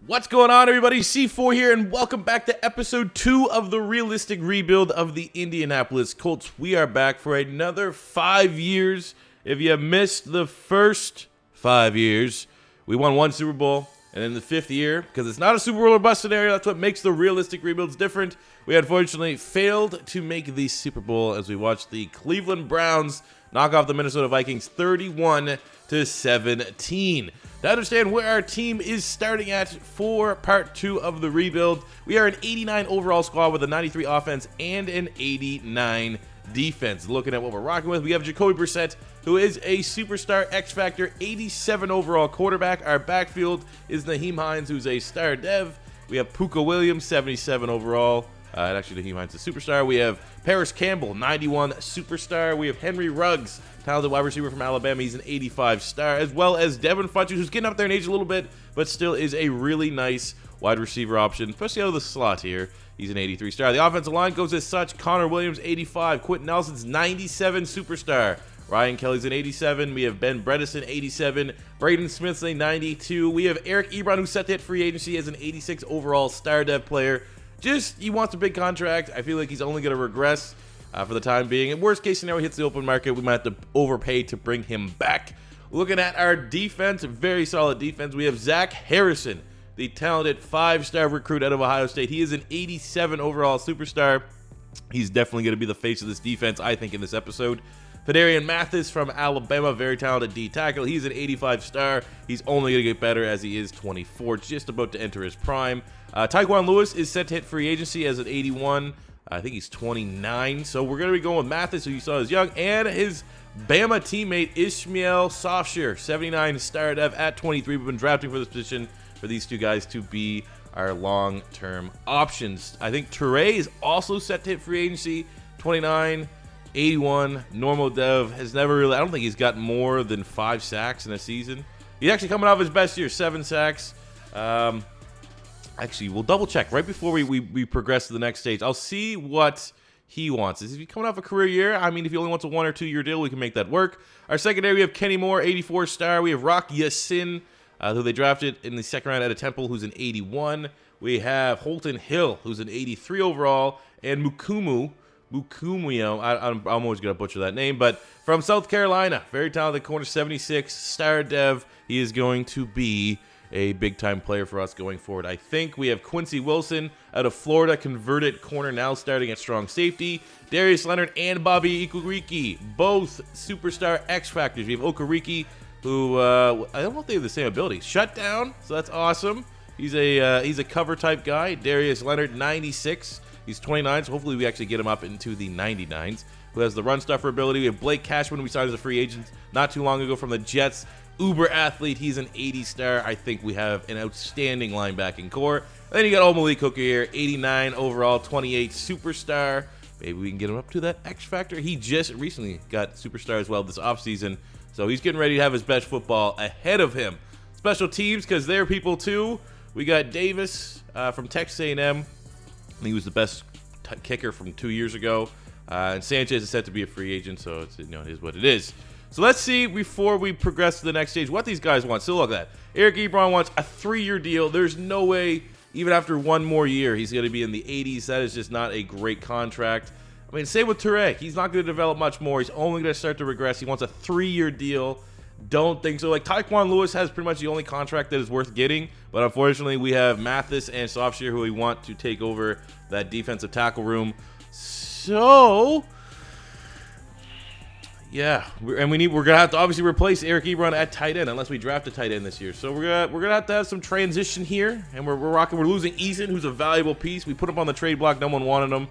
What's going on, everybody? C4 here, and welcome back to episode 2 of the realistic rebuild of the Indianapolis Colts. We are back for another 5 years. If you missed the first 5 years, we won 1 Super Bowl, and in the 5th year, because it's not a Super Bowl or bust scenario, that's what makes the realistic rebuilds different. We unfortunately failed to make the Super Bowl as we watched the Cleveland Browns knock off the Minnesota Vikings 31-17. To understand where our team is starting at for part 2 of the rebuild, we are an 89 overall squad with a 93 offense and an 89 defense. Looking at what we're rocking with, we have Jacoby Brissett, who is a superstar X-Factor, 87 overall quarterback. Our backfield is Nyheim Hines, who's a star dev. We have Puka Williams, 77 overall. Actually, Nyheim Hines is a superstar. We have Paris Campbell, 91 superstar. We have Henry Ruggs, talented wide receiver from Alabama. He's an 85 star, as well as Devin Funchess, who's getting up there in age a little bit, but still is a really nice wide receiver option, especially out of the slot here. He's an 83 star. The offensive line goes as such. Connor Williams, 85. Quentin Nelson's 97 superstar. Ryan Kelly's an 87. We have Ben Bredesen, 87. Braden Smith's a 92. We have Eric Ebron, who's set to hit free agency as an 86 overall star dev player. He wants a big contract. I feel like he's only going to regress for the time being. In worst case scenario, he hits the open market. We might have to overpay to bring him back. Looking at our defense, very solid defense. We have Zach Harrison, the talented 5-star recruit out of Ohio State. He is an 87 overall superstar. He's definitely going to be the face of this defense, I think, in this episode. Phidarian Mathis from Alabama, very talented D tackle. He's an 85 star. He's only going to get better as he is 24, just about to enter his prime. Tyquan Lewis is set to hit free agency as an 81. I think he's 29. So we're going to be going with Mathis, who you saw is young, and his Bama teammate Ishmael Sofshire, 79 star dev at 23. We've been drafting for this position for these two guys to be our long-term options. I think Toure is also set to hit free agency, 29. 81, normal dev, has never really, I don't think he's got more than 5 sacks in a season. He's actually coming off his best year, 7 sacks. Actually, we'll double check right before we progress to the next stage. I'll see what he wants. Is he coming off a career year? I mean, if he only wants a 1 or 2 year deal, we can make that work. Our secondary, we have Kenny Moore, 84 star. We have Rock Yassin, who they drafted in the second round out of Temple, who's an 81. We have Holton Hill, who's an 83 overall, and Mukumio, I'm always going to butcher that name, but from South Carolina, very talented corner, 76, star dev. He is going to be a big-time player for us going forward. I think we have Quincy Wilson out of Florida, converted corner, now starting at strong safety. Darius Leonard and Bobby Okereke, both superstar X-Factors. We have Okereke, who I don't know if they have the same ability. Shut down, so that's awesome. He's a cover-type guy. Darius Leonard, 96. He's 29, so hopefully we actually get him up into the 99s. Who has the run stuffer ability. We have Blake Cashman, who we signed as a free agent not too long ago from the Jets. Uber athlete. He's an 80 star. I think we have an outstanding linebacking core. And then you got old Malik Hooker here, 89 overall, 28 superstar. Maybe we can get him up to that X Factor. He just recently got superstar as well this offseason. So he's getting ready to have his best football ahead of him. Special teams, because they're people too. We got Davis from Texas A&M. He was the best kicker from 2 years ago. And Sanchez is set to be a free agent, so it is what it is. So let's see, before we progress to the next stage, what these guys want. So look at that. Eric Ebron wants a 3-year deal. There's no way, even after 1 more year, he's going to be in the 80s. That is just not a great contract. I mean, same with Toure. He's not going to develop much more. He's only going to start to regress. He wants a 3-year deal. Don't think so. Like, Tyquan Lewis has pretty much the only contract that is worth getting, but unfortunately we have Mathis and Sofshire, who we want to take over that defensive tackle room. So yeah, we're gonna have to obviously replace Eric Ebron at tight end unless we draft a tight end this year. So we're gonna have to have some transition here, and we're losing Eason, who's a valuable piece. We put him on the trade block. No one wanted him,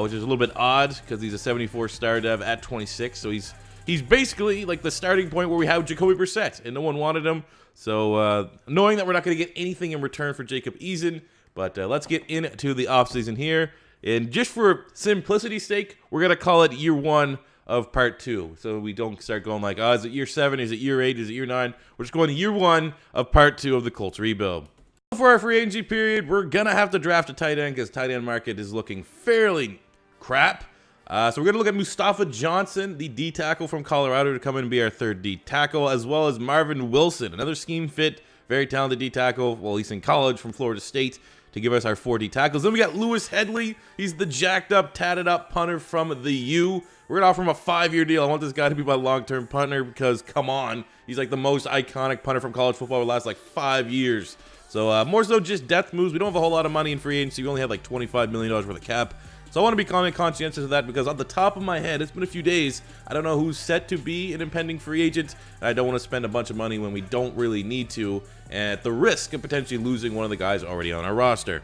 which is a little bit odd because he's a 74 star dev at 26. So he's basically like the starting point where we have Jacoby Brissett, and no one wanted him. So knowing that we're not going to get anything in return for Jacob Eason, but let's get into the offseason here. And just for simplicity's sake, we're going to call it year 1 of part 2. So we don't start going like, is it year 7? Is it year 8? Is it year 9? We're just going to year 1 of part 2 of the Colts rebuild. For our free agency period, we're going to have to draft a tight end because tight end market is looking fairly crap. So we're going to look at Mustafa Johnson, the D tackle from Colorado, to come in and be our 3rd D tackle, as well as Marvin Wilson, another scheme fit Very talented D tackle, well, at least in college, from Florida State, to give us our 4 D tackles. Then we got Lewis Headley. He's the jacked up, tatted up punter from the U. We're going to offer him a 5-year deal. I want this guy to be my long-term punter because, come on, he's like the most iconic punter from college football over the last like 5 years. So more so just depth moves. We don't have a whole lot of money in free agency. We only have like $25 million worth of cap. So I want to be conscientious of that because on the top of my head, it's been a few days. I don't know who's set to be an impending free agent. And I don't want to spend a bunch of money when we don't really need to, at the risk of potentially losing one of the guys already on our roster.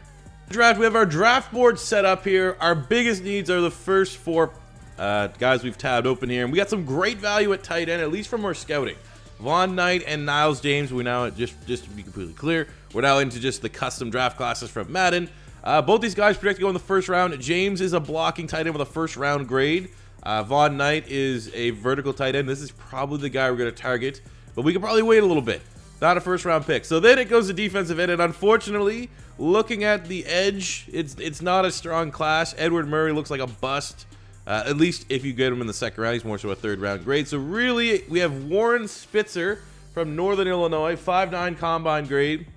Draft, we have our draft board set up here. Our biggest needs are the first 4 guys we've tabbed open here. And we got some great value at tight end, at least from our scouting. Von Knight and Niles James, we now, just to be completely clear, we're now into just the custom draft classes from Madden. Both these guys project to go in the first round. James is a blocking tight end with a first round grade. Von Knight is a vertical tight end. This is probably the guy we're going to target, but we could probably wait a little bit. Not a first round pick. So then it goes to defensive end, and unfortunately, looking at the edge, it's not a strong class. Edward Murray looks like a bust. At least if you get him in the second round, he's more so a third round grade. So really, we have Warren Spitzer from Northern Illinois, 5'9" combine grade.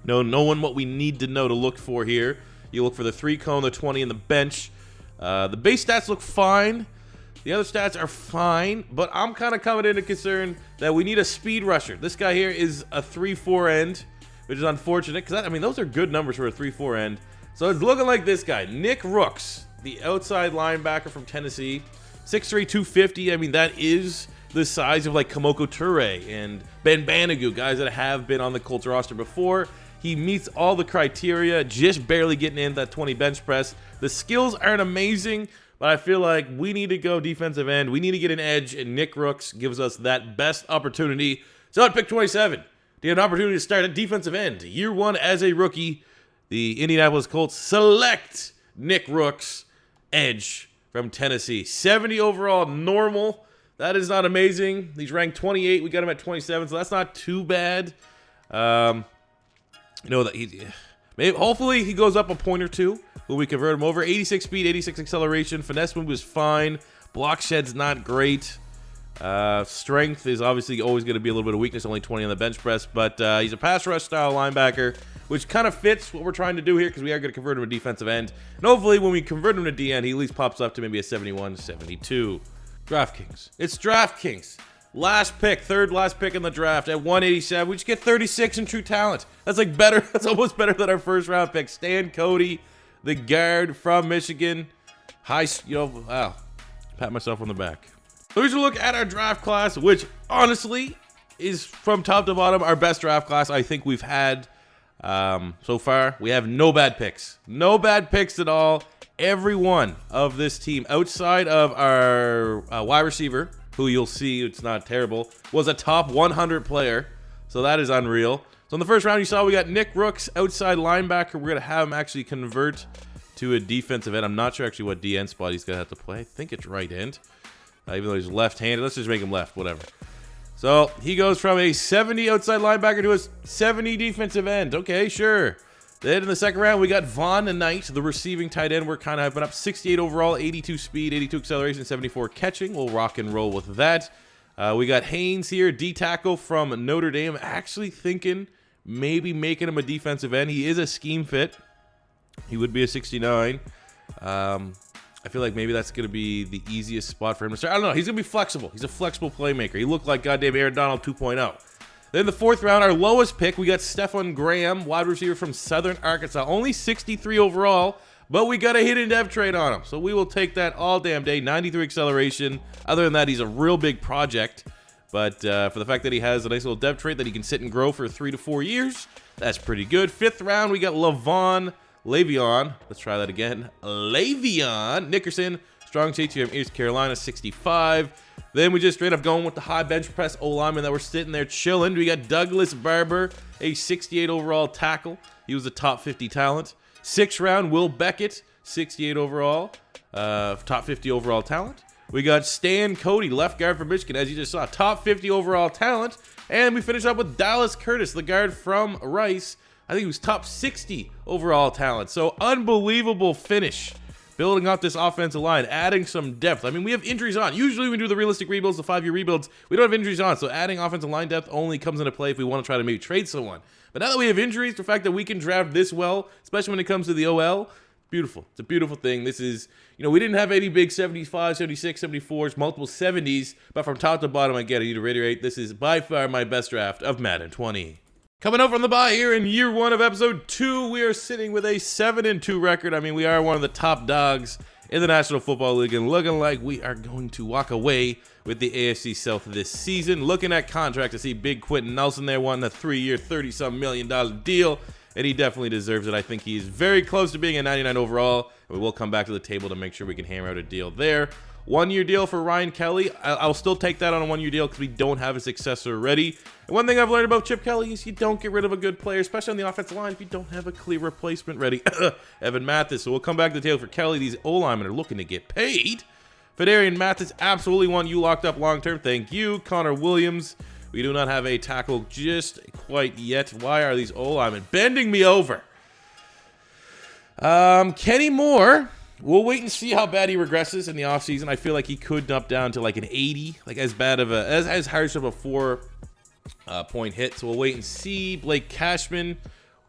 No, knowing what we need to know to look for here. You look for the 3 cone, the 20, and the bench. The base stats look fine. The other stats are fine, but I'm kind of coming into concern that we need a speed rusher. This guy here is a 3-4 end, which is unfortunate because, I mean, those are good numbers for a 3-4 end. So it's looking like this guy, Nick Rooks, the outside linebacker from Tennessee, 6'3", 250. I mean, that is the size of like Kamoko Toure and Ben Banogu, guys that have been on the Colts roster before. He meets all the criteria, just barely getting in that 20 bench press. The skills aren't amazing, but I feel like we need to go defensive end. We need to get an edge, and Nick Rooks gives us that best opportunity. So at pick 27, to get an opportunity to start at defensive end. Year 1 as a rookie, the Indianapolis Colts select Nick Rooks, edge from Tennessee. 70 overall, normal. That is not amazing. He's ranked 28. We got him at 27, so that's not too bad. You know that hopefully he goes up a point or two when we convert him over. 86 speed, 86 acceleration. Finesse move is fine. Block shed's not great. Strength is obviously always going to be a little bit of weakness. Only 20 on the bench press, but he's a pass rush style linebacker, which kind of fits what we're trying to do here because we are going to convert him to defensive end. And hopefully when we convert him to DN, he at least pops up to maybe a 71, 72. DraftKings. It's DraftKings. Last pick, third last pick in the draft at 187. We just get 36 in true talent. That's like better. That's almost better than our first round pick. Stan Cody, the guard from Michigan. Wow. Pat myself on the back. So here's a look at our draft class, which honestly is from top to bottom our best draft class I think we've had so far. We have no bad picks. No bad picks at all. Every one of this team outside of our wide receiver, who you'll see, it's not terrible, was a top 100 player. So that is unreal. So in the first round, you saw we got Nick Rooks, outside linebacker. We're going to have him actually convert to a defensive end. I'm not sure actually what DN spot he's going to have to play. I think it's right end, even though he's left-handed. Let's just make him left, whatever. So he goes from a 70 outside linebacker to a 70 defensive end. Okay, sure. Then in the second round, we got Von Knight, the receiving tight end. We're kind of having up 68 overall, 82 speed, 82 acceleration, 74 catching. We'll rock and roll with that. We got Haynes here, D tackle from Notre Dame. Actually thinking maybe making him a defensive end. He is a scheme fit. He would be a 69. I feel like maybe that's going to be the easiest spot for him to start. I don't know. He's going to be flexible. He's a flexible playmaker. He looked like goddamn Aaron Donald 2.0. Then the fourth round, our lowest pick, we got Stephon Graham, wide receiver from Southern Arkansas. Only 63 overall, but we got a hidden depth trade on him. So we will take that all damn day. 93 acceleration. Other than that, he's a real big project. But for the fact that he has a nice little depth trade that he can sit and grow for 3 to 4 years, that's pretty good. Fifth round, we got Le'Veon. Let's try that again. Le'Veon Nickerson, strong safety from East Carolina, 65. Then we just straight up going with the high bench press O-lineman that we're sitting there chilling. We got Douglas Barber, a 68 overall tackle. He was a top 50 talent. Sixth round, Will Beckett, 68 overall, top 50 overall talent. We got Stan Cody, left guard from Michigan, as you just saw, top 50 overall talent. And we finish up with Dallas Curtis, the guard from Rice. I think he was top 60 overall talent. So unbelievable finish building up this offensive line, adding some depth. I mean, we have injuries on. Usually we do the realistic rebuilds, the 5-year rebuilds. We don't have injuries on, so adding offensive line depth only comes into play if we want to try to maybe trade someone. But now that we have injuries, the fact that we can draft this well, especially when it comes to the OL, beautiful. It's a beautiful thing. This is, we didn't have any big 75, 76, 74s, multiple 70s, but from top to bottom, again, I need to reiterate, this is by far my best draft of Madden 20. Coming out from the bye here in year 1 of episode 2, we are sitting with a 7-2 record. I mean, we are one of the top dogs in the National Football League and looking like we are going to walk away with the AFC South this season. Looking at contract, I see big Quentin Nelson there wanting a 3-year, $30-some million deal, and he definitely deserves it. I think he's very close to being a 99 overall, and we will come back to the table to make sure we can hammer out a deal there. 1-year deal for Ryan Kelly. I'll still take that on a 1-year deal because we don't have a successor ready. And one thing I've learned about Chip Kelly is you don't get rid of a good player, especially on the offensive line, if you don't have a clear replacement ready. Evan Mathis. So we'll come back to the table for Kelly. These O-linemen are looking to get paid. Fedarian Mathis absolutely want you locked up long-term. Thank you. Connor Williams. We do not have a tackle just quite yet. Why are these O-linemen bending me over? Kenny Moore. We'll wait and see how bad he regresses in the offseason. I feel like he could dump down to like an 80, like as bad of as harsh of a 4-point hit. So we'll wait and see. Blake Cashman,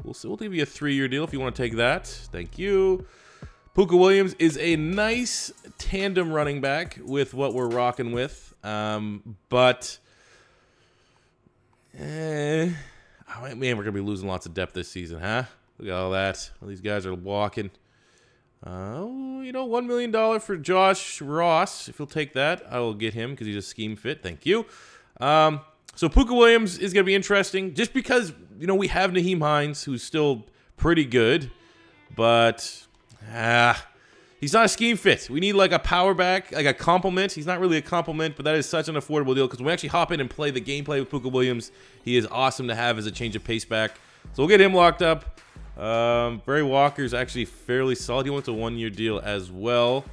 we'll give you a 3-year deal if you want to take that. Thank you. Puka Williams is a nice tandem running back with what we're rocking with, but man, we're gonna be losing lots of depth this season, huh? Look at all that. All these guys are walking. $1 million for Josh Ross. If you'll take that, I will get him because he's a scheme fit. Thank you. So Puka Williams is going to be interesting just because, we have Naheem Hines, who's still pretty good, but he's not a scheme fit. We need like a power back, like a compliment. He's not really a compliment, but that is such an affordable deal because when we actually hop in and play the gameplay with Puka Williams, he is awesome to have as a change of pace back. So we'll get him locked up. Bray Walker's actually fairly solid. He wants a 1-year deal as well.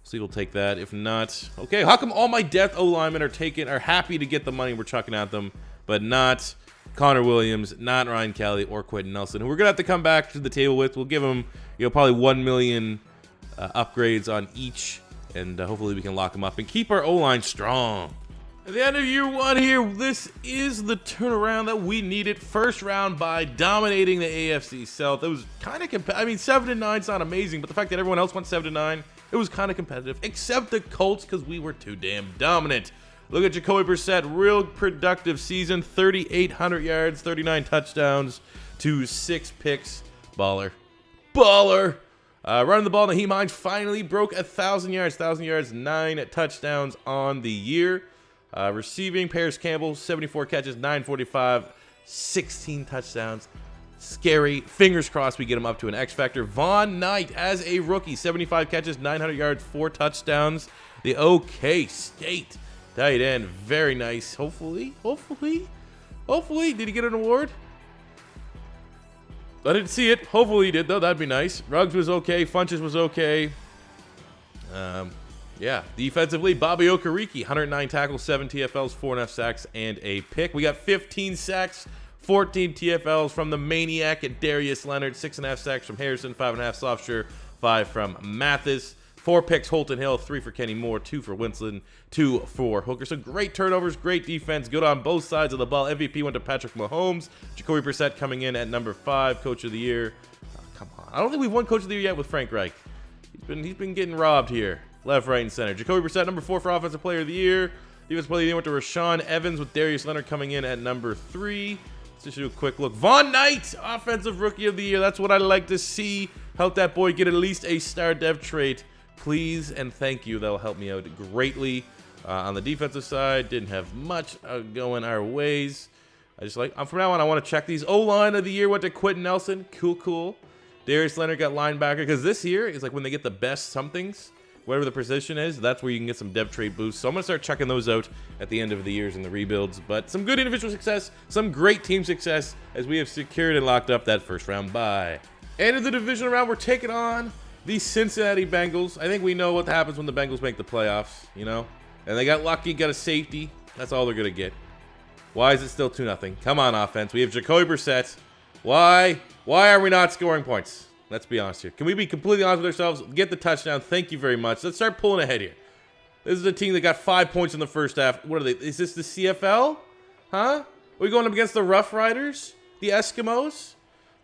See, we'll take that. If not, okay. How come all my depth O linemen are happy to get the money we're chucking at them, but not Connor Williams, not Ryan Kelly or Quentin Nelson, who we're gonna have to come back to the table with. We'll give them, probably 1 million upgrades on each, and hopefully we can lock them up and keep our O line strong. At the end of year 1 here, this is the turnaround that we needed. First round by dominating the AFC South. It was kind of 7-9 is not amazing, but the fact that everyone else went 7-9, it was kind of competitive, except the Colts because we were too damn dominant. Look at Jacoby Brissett, real productive season, 3,800 yards, 39 touchdowns to 6 picks. Baller. Running the ball, Naheem Hines finally broke 1,000 yards, 9 touchdowns on the year. Receiving, Paris Campbell, 74 catches, 945, 16 touchdowns. Scary. Fingers crossed we get him up to an X Factor. Von Knight as a rookie, 75 catches, 900 yards, 4 touchdowns. The OK State tight end. Very nice. Hopefully. Did he get an award? I didn't see it. Hopefully he did, though. That'd be nice. Ruggs was okay. Funches was okay. Yeah, defensively, Bobby Okereke, 109 tackles, 7 TFLs, 4.5 sacks, and a pick. We got 15 sacks, 14 TFLs from the maniac at Darius Leonard, 6.5 sacks from Harrison, 5.5 Softsure, 5 from Mathis, 4 picks Holton Hill, 3 for Kenny Moore, 2 for Winston, 2 for Hooker. So great turnovers, great defense, good on both sides of the ball. MVP went to Patrick Mahomes. Jacoby Brissett coming in at number 5, Coach of the Year. Oh, come on. I don't think we've won Coach of the Year yet with Frank Reich. He's been getting robbed here. Left, right, and center. Jacoby Brissett, number 4 for Offensive Player of the Year. Defensive Player of the Year went to Rashawn Evans with Darius Leonard coming in at number 3. Let's just do a quick look. Von Knight, Offensive Rookie of the Year. That's what I like to see. Help that boy get at least a star dev trait. Please and thank you. That'll help me out greatly. On the defensive side, didn't have much going our ways. From now on, I want to check these. O-line of the year went to Quentin Nelson. Cool. Darius Leonard got linebacker because this year is like when they get the best somethings. Whatever the position is, that's where you can get some depth trait boosts. So I'm going to start checking those out at the end of the years in the rebuilds. But some good individual success, some great team success as we have secured and locked up that first round bye. And in the divisional round, we're taking on the Cincinnati Bengals. I think we know what happens when the Bengals make the playoffs, And they got lucky, got a safety. That's all they're going to get. Why is it still 2-0? Come on, offense. We have Jacoby Brissett. Why are we not scoring points? Let's be honest here. Can we be completely honest with ourselves? Get the touchdown. Thank you very much. Let's start pulling ahead here. This is a team that got 5 points in the first half. What are they? Is this the CFL? Huh? Are we going up against the Rough Riders? The Eskimos?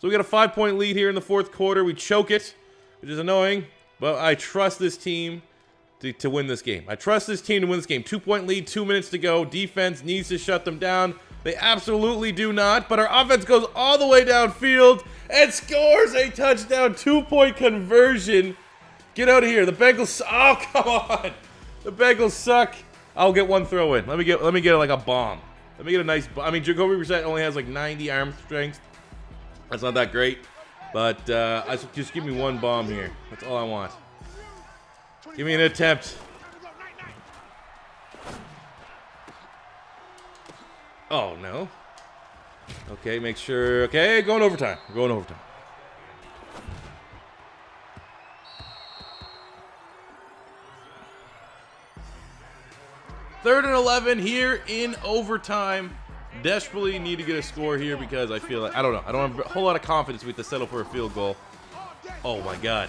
So we got a 5-point lead here in the fourth quarter. We choke it, which is annoying. But I trust this team to win this game. I trust this team to win this game. 2-point lead, 2 minutes to go. Defense needs to shut them down. They absolutely do not. But our offense goes all the way downfield and scores a touchdown. 2-point conversion. Get out of here. The Bengals. Oh, come on. The Bengals suck. I'll get one throw in. Let me get like a bomb. Let me get a nice. I mean, Jacoby Brissett only has like 90 arm strength. That's not that great. But just give me one bomb here. That's all I want. Give me an attempt. Oh, no. Okay, make sure. Okay, going overtime. We're going overtime. Third and 11 here in overtime. Desperately need to get a score here because I feel like, I don't know. I don't have a whole lot of confidence we have to settle for a field goal. Oh, my God.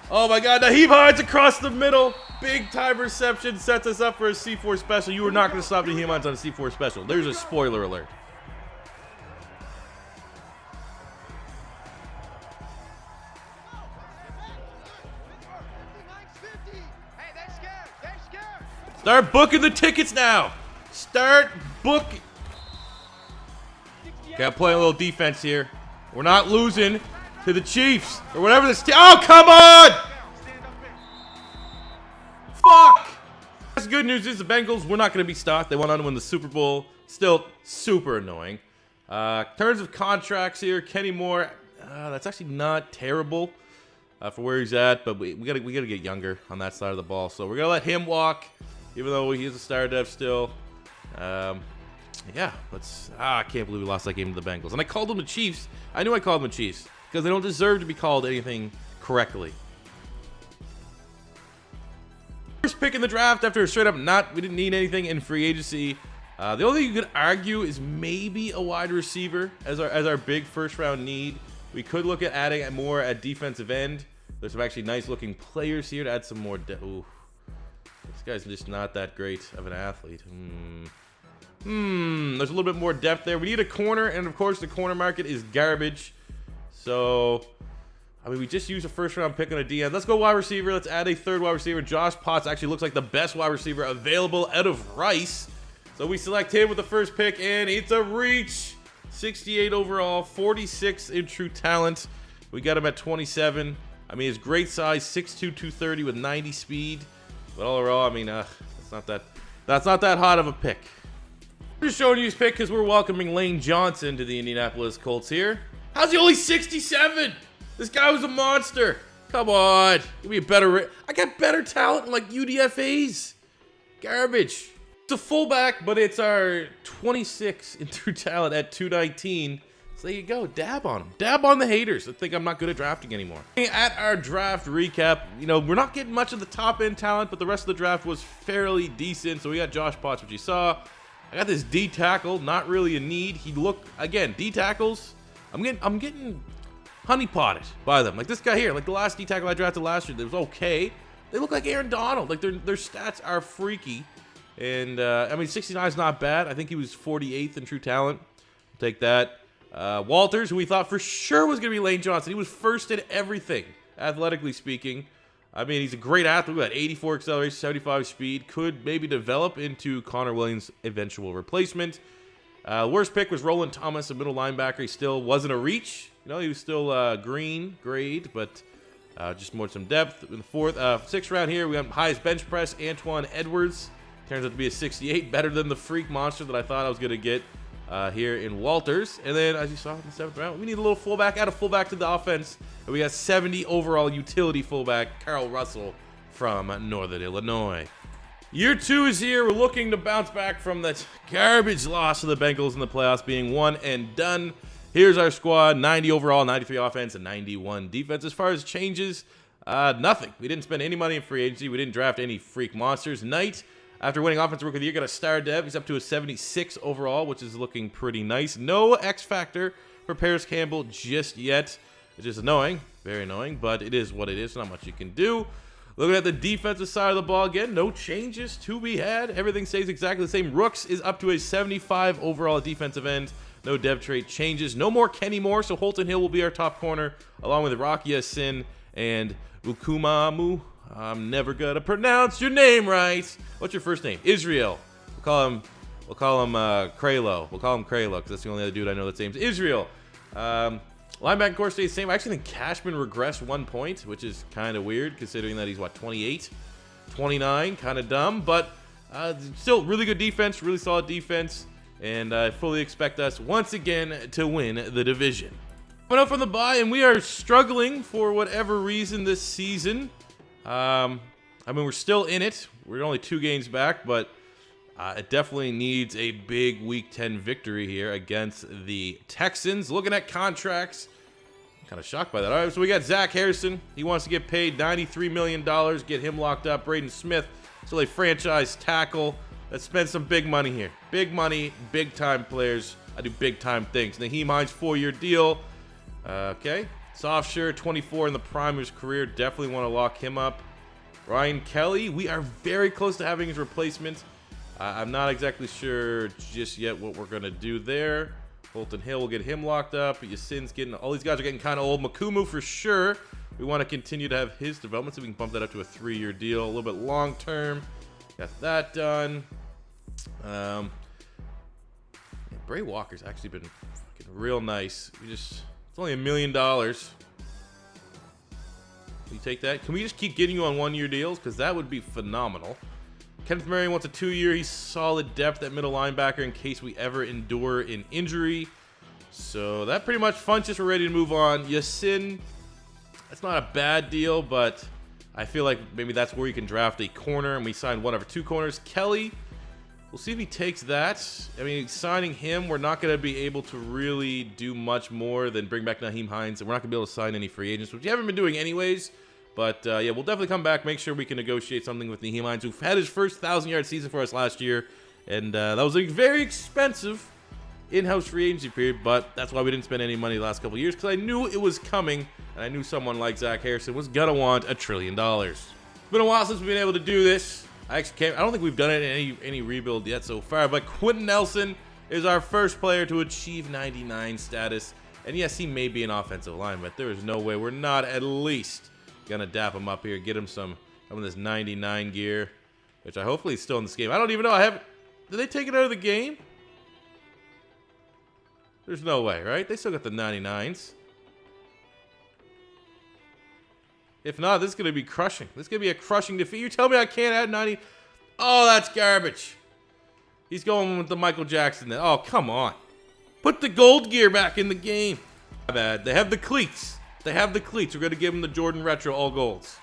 Oh, my God. Naheem Hines across the middle. Big time reception. Sets us up for a C4 special. You were not going to stop Naheem Hines on a C4 special. There's a spoiler alert. Start booking the tickets now. Start booking. Got to play a little defense here. We're not losing to the Chiefs or whatever this. Oh, come on! Fuck! The good news is the Bengals, we're not going to be stopped. They went on to win the Super Bowl. Still super annoying. Terms of contracts here, Kenny Moore. That's actually not terrible for where he's at, but we gotta get younger on that side of the ball. So we're gonna let him walk, even though he is a star dev still. Yeah, I can't believe we lost that game to the Bengals. And I called them the Chiefs. I knew I called them the Chiefs because they don't deserve to be called anything correctly. First pick in the draft after a straight up we didn't need anything in free agency. The only thing you could argue is maybe a wide receiver as our big first round need. We could look at adding more at defensive end. There's some actually nice looking players here to add some more depth. Ooh, this guy's just not that great of an athlete. There's a little bit more depth there. We need a corner, and of course the corner market is garbage. So, I mean, we just used a first round pick on a DN. Let's go wide receiver. Let's add a third wide receiver. Josh Potts actually looks like the best wide receiver available out of Rice. So we select him with the first pick, and it's a reach. 68 overall, 46 in true talent. We got him at 27. I mean, his great size, 6'2", 230 with 90 speed. But all in all, I mean, that's not that hot of a pick. I'm just showing you his pick because we're welcoming Lane Johnson to the Indianapolis Colts here. How's he only 67? This guy was a monster. Come on. Give me a better... I got better talent like UDFAs. Garbage. It's a fullback, but it's our 26 in true talent at 219. So there you go. Dab on him. Dab on the haters that think I'm not good at drafting anymore. At our draft recap, you know, we're not getting much of the top end talent, but the rest of the draft was fairly decent. So we got Josh Potts, which you saw. I got this D tackle, not really a need. He looked, again, D tackles. I'm getting honeypotted by them. Like this guy here, like the last D tackle I drafted last year, that was okay. They look like Aaron Donald. Like their stats are freaky. And I mean, 69 is not bad. I think he was 48th in true talent. I'll take that. Walters, who we thought for sure was going to be Lane Johnson. He was first in everything, athletically speaking. I mean, he's a great athlete. We got 84 acceleration, 75 speed. Could maybe develop into Connor Williams' eventual replacement. Worst pick was Roland Thomas, a middle linebacker. He still wasn't a reach. You know, he was still green grade, but just more some depth. In the sixth round here, we got highest bench press, Antoine Edwards. Turns out to be a 68, better than the freak monster that I thought I was going to get here in Walters. And then, as you saw in the 7th round, we need a little fullback, add a fullback to the offense. And we got 70 overall utility fullback, Carl Russell from Northern Illinois. Year 2 is here. We're looking to bounce back from that garbage loss to the Bengals in the playoffs, being one and done. Here's our squad, 90 overall, 93 offense, and 91 defense. As far as changes, nothing. We didn't spend any money in free agency. We didn't draft any freak monsters. Knight, after winning Offensive Rookie of the Year, got a star dev. He's up to a 76 overall, which is looking pretty nice. No X Factor for Paris Campbell just yet. It's just annoying, very annoying, but it is what it is. Not much you can do. Looking at the defensive side of the ball again, no changes to be had. Everything stays exactly the same. Rooks is up to a 75 overall at defensive end. No depth trait changes. No more Kenny Moore, so Holton Hill will be our top corner, along with Rocky Sin and Ukumamu. I'm never gonna pronounce your name right. What's your first name? Israel. We'll call him Kralo. We'll call him Kralo because that's the only other dude I know that's named Israel. Linebacker core stays the same. I actually think Cashman regressed 1 point, which is kind of weird considering that he's, what, 28? 29? Kind of dumb, but still really good defense, really solid defense, and I fully expect us once again to win the division. Coming up from the bye, and we are struggling for whatever reason this season. I mean, we're still in it. We're only 2 games back, but it definitely needs a big Week 10 victory here against the Texans. Looking at contracts, I'm kind of shocked by that. All right, so we got Zach Harrison. He wants to get paid $93 million, get him locked up. Braden Smith, still a franchise tackle. Let's spend some big money here. Big money, big-time players. I do big-time things. Naheem Hines, 4-year deal. Okay. Softshirt, 24 in the prime of his career. Definitely want to lock him up. Ryan Kelly, we are very close to having his replacement. I'm not exactly sure just yet what we're going to do there. Holton Hill will get him locked up. Yasin's getting, all these guys are getting kind of old. Makumu for sure. We want to continue to have his development, so we can bump that up to a 3-year deal, a little bit long term. Got that done. Bray Walker's actually been fucking real nice. It's only $1 million. Can you take that? Can we just keep getting you on 1-year deals? Because that would be phenomenal. Kenneth Murray wants a 2-year. He's solid depth at middle linebacker in case we ever endure an injury. So that pretty much Funches. We're ready to move on. Yasin, that's not a bad deal, but I feel like maybe that's where you can draft a corner, and we signed 1 of our 2 corners. Kelly, we'll see if he takes that. I mean, signing him, we're not going to be able to really do much more than bring back Naheem Hines, and we're not going to be able to sign any free agents, which we haven't been doing anyways. But, yeah, we'll definitely come back, make sure we can negotiate something with Naheem Hines, who had his first 1,000-yard season for us last year. And that was a very expensive in-house free agency period, but that's why we didn't spend any money the last couple of years, because I knew it was coming, and I knew someone like Zach Harrison was going to want $1 trillion. It's been a while since we've been able to do this. I don't think we've done it in any rebuild yet so far, but Quentin Nelson is our first player to achieve 99 status. And yes, he may be an offensive lineman, but there is no way we're not at least gonna dap him up here, get him some of this 99 gear, which I hopefully is still in this game. I don't even know. Did they take it out of the game? There's no way, right? They still got the 99s. If not, this is gonna be crushing. This is gonna be a crushing defeat. You tell me I can't add 90? Oh, that's garbage. He's going with the Michael Jackson then. Oh, come on. Put the gold gear back in the game. My bad. They have the cleats. They have the cleats. We're going to give him the Jordan Retro all golds.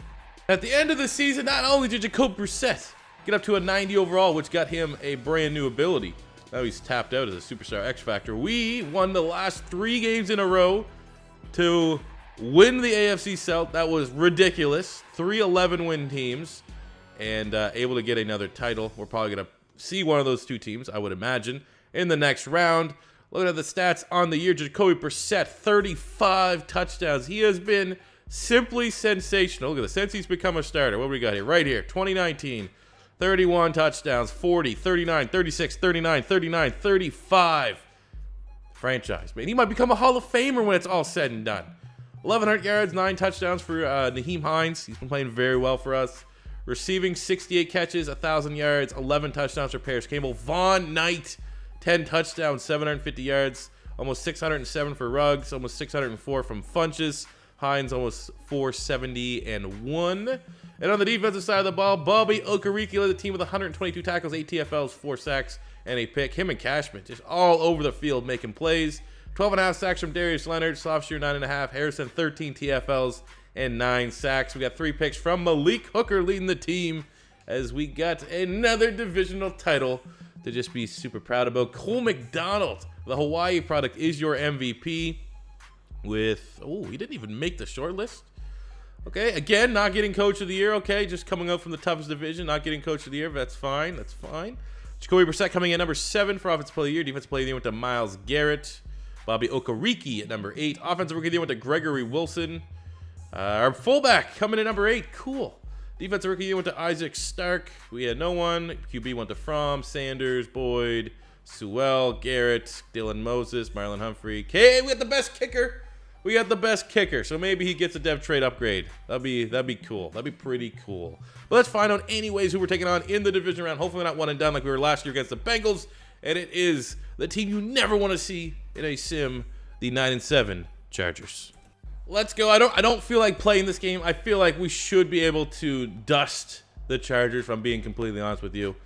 At the end of the season, not only did Jacoby Brissett get up to a 90 overall, which got him a brand new ability. Now he's tapped out as a superstar X Factor. We won the last 3 games in a row to win the AFC South. That was ridiculous. 3 11-win teams and able to get another title. We're probably going to see one of those 2 teams, I would imagine, in the next round. Looking at the stats on the year, Jacoby Brissett, 35 touchdowns. He has been simply sensational. Look at this. Since he's become a starter, what do we got here? Right here, 2019, 31 touchdowns, 40, 39, 36, 39, 39, 35. Franchise, man. He might become a Hall of Famer when it's all said and done. 1,100 yards, 9 touchdowns for Naheem Hines. He's been playing very well for us. Receiving 68 catches, 1,000 yards, 11 touchdowns for Paris Campbell. Von Knight, 10 touchdowns, 750 yards, almost 607 for Ruggs, almost 604 from Funches. Hines almost 471. And on the defensive side of the ball, Bobby Okereke led the team with 122 tackles, 8 TFLs, 4 sacks, and a pick. Him and Cashman just all over the field making plays. 12.5 sacks from Darius Leonard, Softshirt 9.5, Harrison 13 TFLs and 9 sacks. We got 3 picks from Malik Hooker leading the team as we got another divisional title to just be super proud about. Cole McDonald, the Hawaii product, is your MVP with, oh, he didn't even make the short list. Okay, again, not getting Coach of the Year. Okay, just coming out from the toughest division, not getting Coach of the Year. That's fine. That's fine. Jacoby Brissett coming in number 7 for Offensive Player of the Year. Defensive Player of the Year went to Myles Garrett. Bobby Okereke at number 8. Offensive Rookie of the Year went to Gregory Wilson. Our fullback coming in number 8. Cool. Defensive Rookie of the Year went to Isaac Stark. We had no one. QB went to Fromm, Sanders, Boyd, Sewell, Garrett, Dylan Moses, Marlon Humphrey. Okay, we got the best kicker. We got the best kicker, so maybe he gets a dev trade upgrade. That'd be cool. That'd be pretty cool. But let's find out anyways who we're taking on in the division round. Hopefully not one and done like we were last year against the Bengals. And it is the team you never want to see in a sim, the 9-7 Chargers. Let's go. I don't feel like playing this game. I feel like we should be able to dust the Chargers, if I'm being completely honest with you.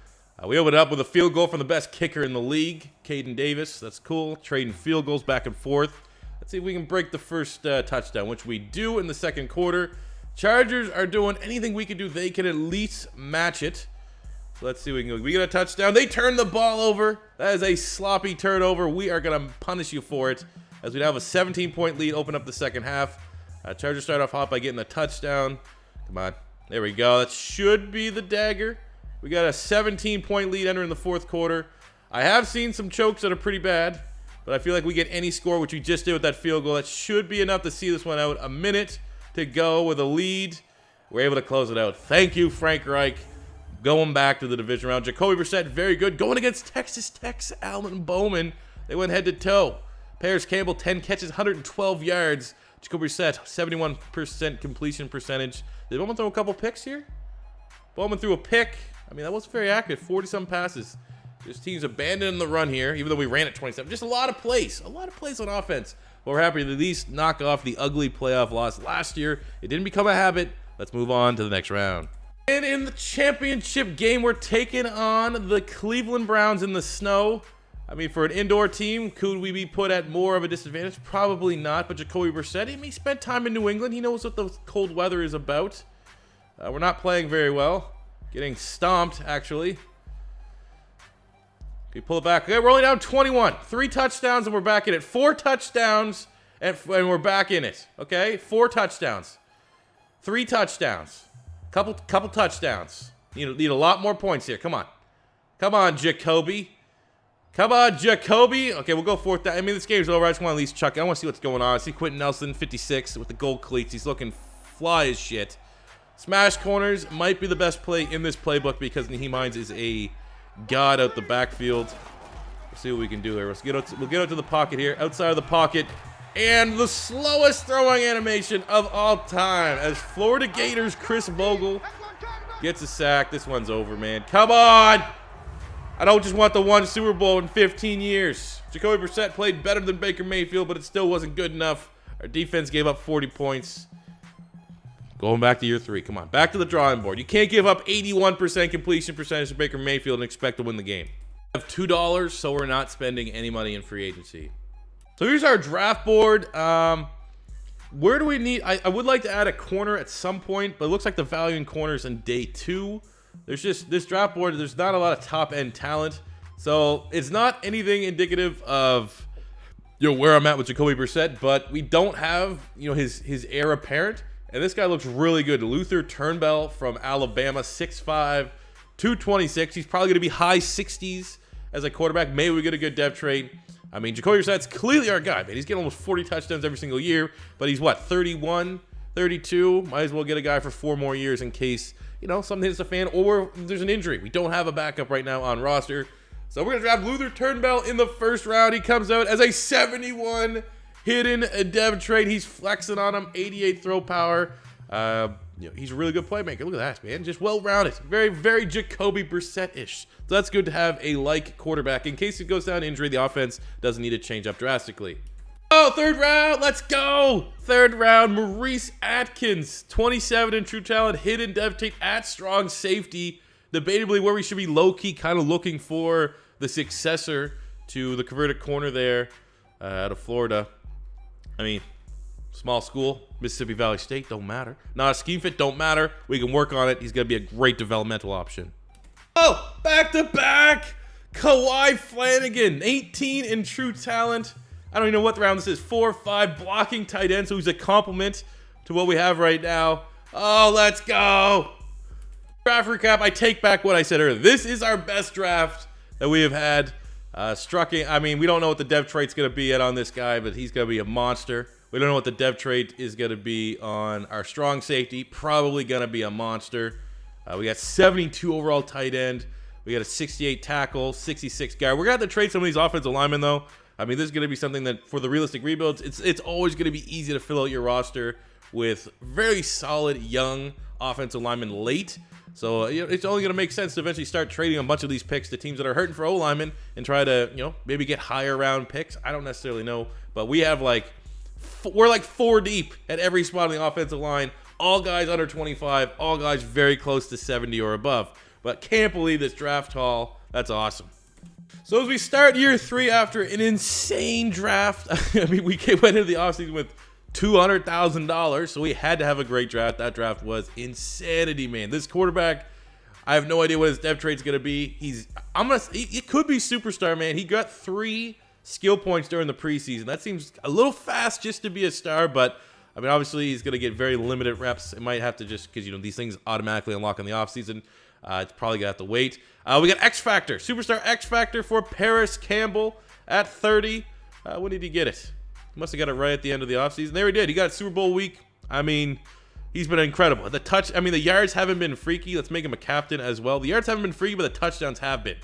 We opened up with a field goal from the best kicker in the league, Caden Davis. That's cool. Trading field goals back and forth. Let's see if we can break the first touchdown, which we do in the second quarter. Chargers are doing anything we can do. They can at least match it. So let's see if we can go. We get a touchdown. They turn the ball over. That is a sloppy turnover. We are going to punish you for it, as we now have a 17-point lead. Open up the second half. Chargers start off hot by getting a touchdown. Come on. There we go. That should be the dagger. We got a 17-point lead entering the fourth quarter. I have seen some chokes that are pretty bad, but I feel like we get any score, which we just did with that field goal. That should be enough to see this one out. A minute to go with a lead. We're able to close it out. Thank you, Frank Reich. Going back to the division round. Jacoby Brissett, very good. Going against Texas Tech's Allen Bowman. They went head to toe. Paris Campbell, 10 catches, 112 yards. Jacoby Brissett, 71% completion percentage. Did Bowman throw a couple picks here? Bowman threw a pick. I mean, that wasn't very accurate. 40-some passes. This team's abandoning the run here, even though we ran at 27. Just a lot of plays. A lot of plays on offense. But we're happy to at least knock off the ugly playoff loss last year. It didn't become a habit. Let's move on to the next round. And in the championship game, we're taking on the Cleveland Browns in the snow. I mean, for an indoor team, could we be put at more of a disadvantage? Probably not. But Jacoby Brissett, he spent time in New England. He knows what the cold weather is about. We're not playing very well. Getting stomped, actually. Okay, pull it back. Okay, we're only down 21. 3 touchdowns, and we're back in it. 4 touchdowns, and we're back in it. Okay, 4 touchdowns. 3 touchdowns. Couple touchdowns. Need a lot more points here. Come on. Come on, Jacoby. Come on, Jacoby. Okay, we'll go 4th down. I mean, this game's over. I just want to at least chuck it. I want to see what's going on. I see Quentin Nelson, 56, with the gold cleats. He's looking fly as shit. Smash corners might be the best play in this playbook because Naheem Hines is a god out the backfield. We'll see what we can do here. We'll get out to the pocket here. Outside of the pocket. And the slowest throwing animation of all time as Florida Gators Chris Vogel gets a sack. This one's over, man. Come on! I don't just want the one Super Bowl in 15 years. Jacoby Brissett played better than Baker Mayfield, but it still wasn't good enough. Our defense gave up 40 points. Going back to year 3. Come on. Back to the drawing board. You can't give up 81% completion percentage to Baker Mayfield and expect to win the game. We have $2, so we're not spending any money in free agency. So here's our draft board. Where do we need... I would like to add a corner at some point, but it looks like the value in corners in day 2. There's just... This draft board, there's not a lot of top-end talent. So it's not anything indicative of where I'm at with Jacoby Brissett, but we don't have his heir apparent. And this guy looks really good. Luther Turnbell from Alabama, 6'5", 226. He's probably going to be high 60s as a quarterback. Maybe we get a good depth trade. I mean, Jacoby Brissett's clearly our guy, man. He's getting almost 40 touchdowns every single year. But he's, what, 31, 32? Might as well get a guy for 4 more years in case, something hits the fan or there's an injury. We don't have a backup right now on roster. So we're going to draft Luther Turnbell in the first round. He comes out as a 71 hidden dev trade. He's flexing on him. 88 throw power. He's a really good playmaker. Look at that, man. Just well-rounded. Very, very Jacoby Brissett-ish. So that's good to have a quarterback. In case it goes down to injury, the offense doesn't need to change up drastically. Oh, 3rd round. Let's go. 3rd round. Maurice Atkins. 27 in true talent. Hidden dev trade at strong safety. Debatably where we should be low-key kind of looking for the successor to the converted corner there out of Florida. I mean, small school, Mississippi Valley State, don't matter. Not a scheme fit, don't matter. We can work on it. He's going to be a great developmental option. Oh, back-to-back. Kawhi Flanagan, 18 in true talent. I don't even know what round this is. 4 or 5 blocking tight end, so he's a compliment to what we have right now. Oh, let's go. Draft recap, I take back what I said earlier. This is our best draft that we have had. Strucking, I mean, we don't know what the dev trait's going to be on this guy, but he's going to be a monster. We don't know what the dev trait is going to be on our strong safety. Probably going to be a monster. We got 72 overall tight end. We got a 68 tackle, 66 guard. We're going to have to trade some of these offensive linemen, though. I mean, this is going to be something that, for the realistic rebuilds, it's always going to be easy to fill out your roster with very solid, young offensive linemen late. So it's only going to make sense to eventually start trading a bunch of these picks to teams that are hurting for O-linemen and try to, maybe get higher round picks. I don't necessarily know, but we have we're like 4 deep at every spot on the offensive line. All guys under 25, all guys very close to 70 or above. But can't believe this draft haul. That's awesome. So as we start year 3 after an insane draft, I mean, we went into the offseason with $200,000, so we had to have a great draft. That draft was insanity, man. This quarterback, I have no idea what his dev trait's gonna be. It could be superstar, man. He got 3 skill points during the preseason. That seems a little fast just to be a star, but I mean, obviously he's gonna get very limited reps. It might have to just because these things automatically unlock in the offseason. It's probably gonna have to wait. We got X Factor, superstar X Factor for Paris Campbell at 30. When did he get it? Must have got it right at the end of the offseason. There he did. He got it Super Bowl week. I mean, he's been incredible. The yards haven't been freaky. Let's make him a captain as well. The yards haven't been freaky, but the touchdowns have been.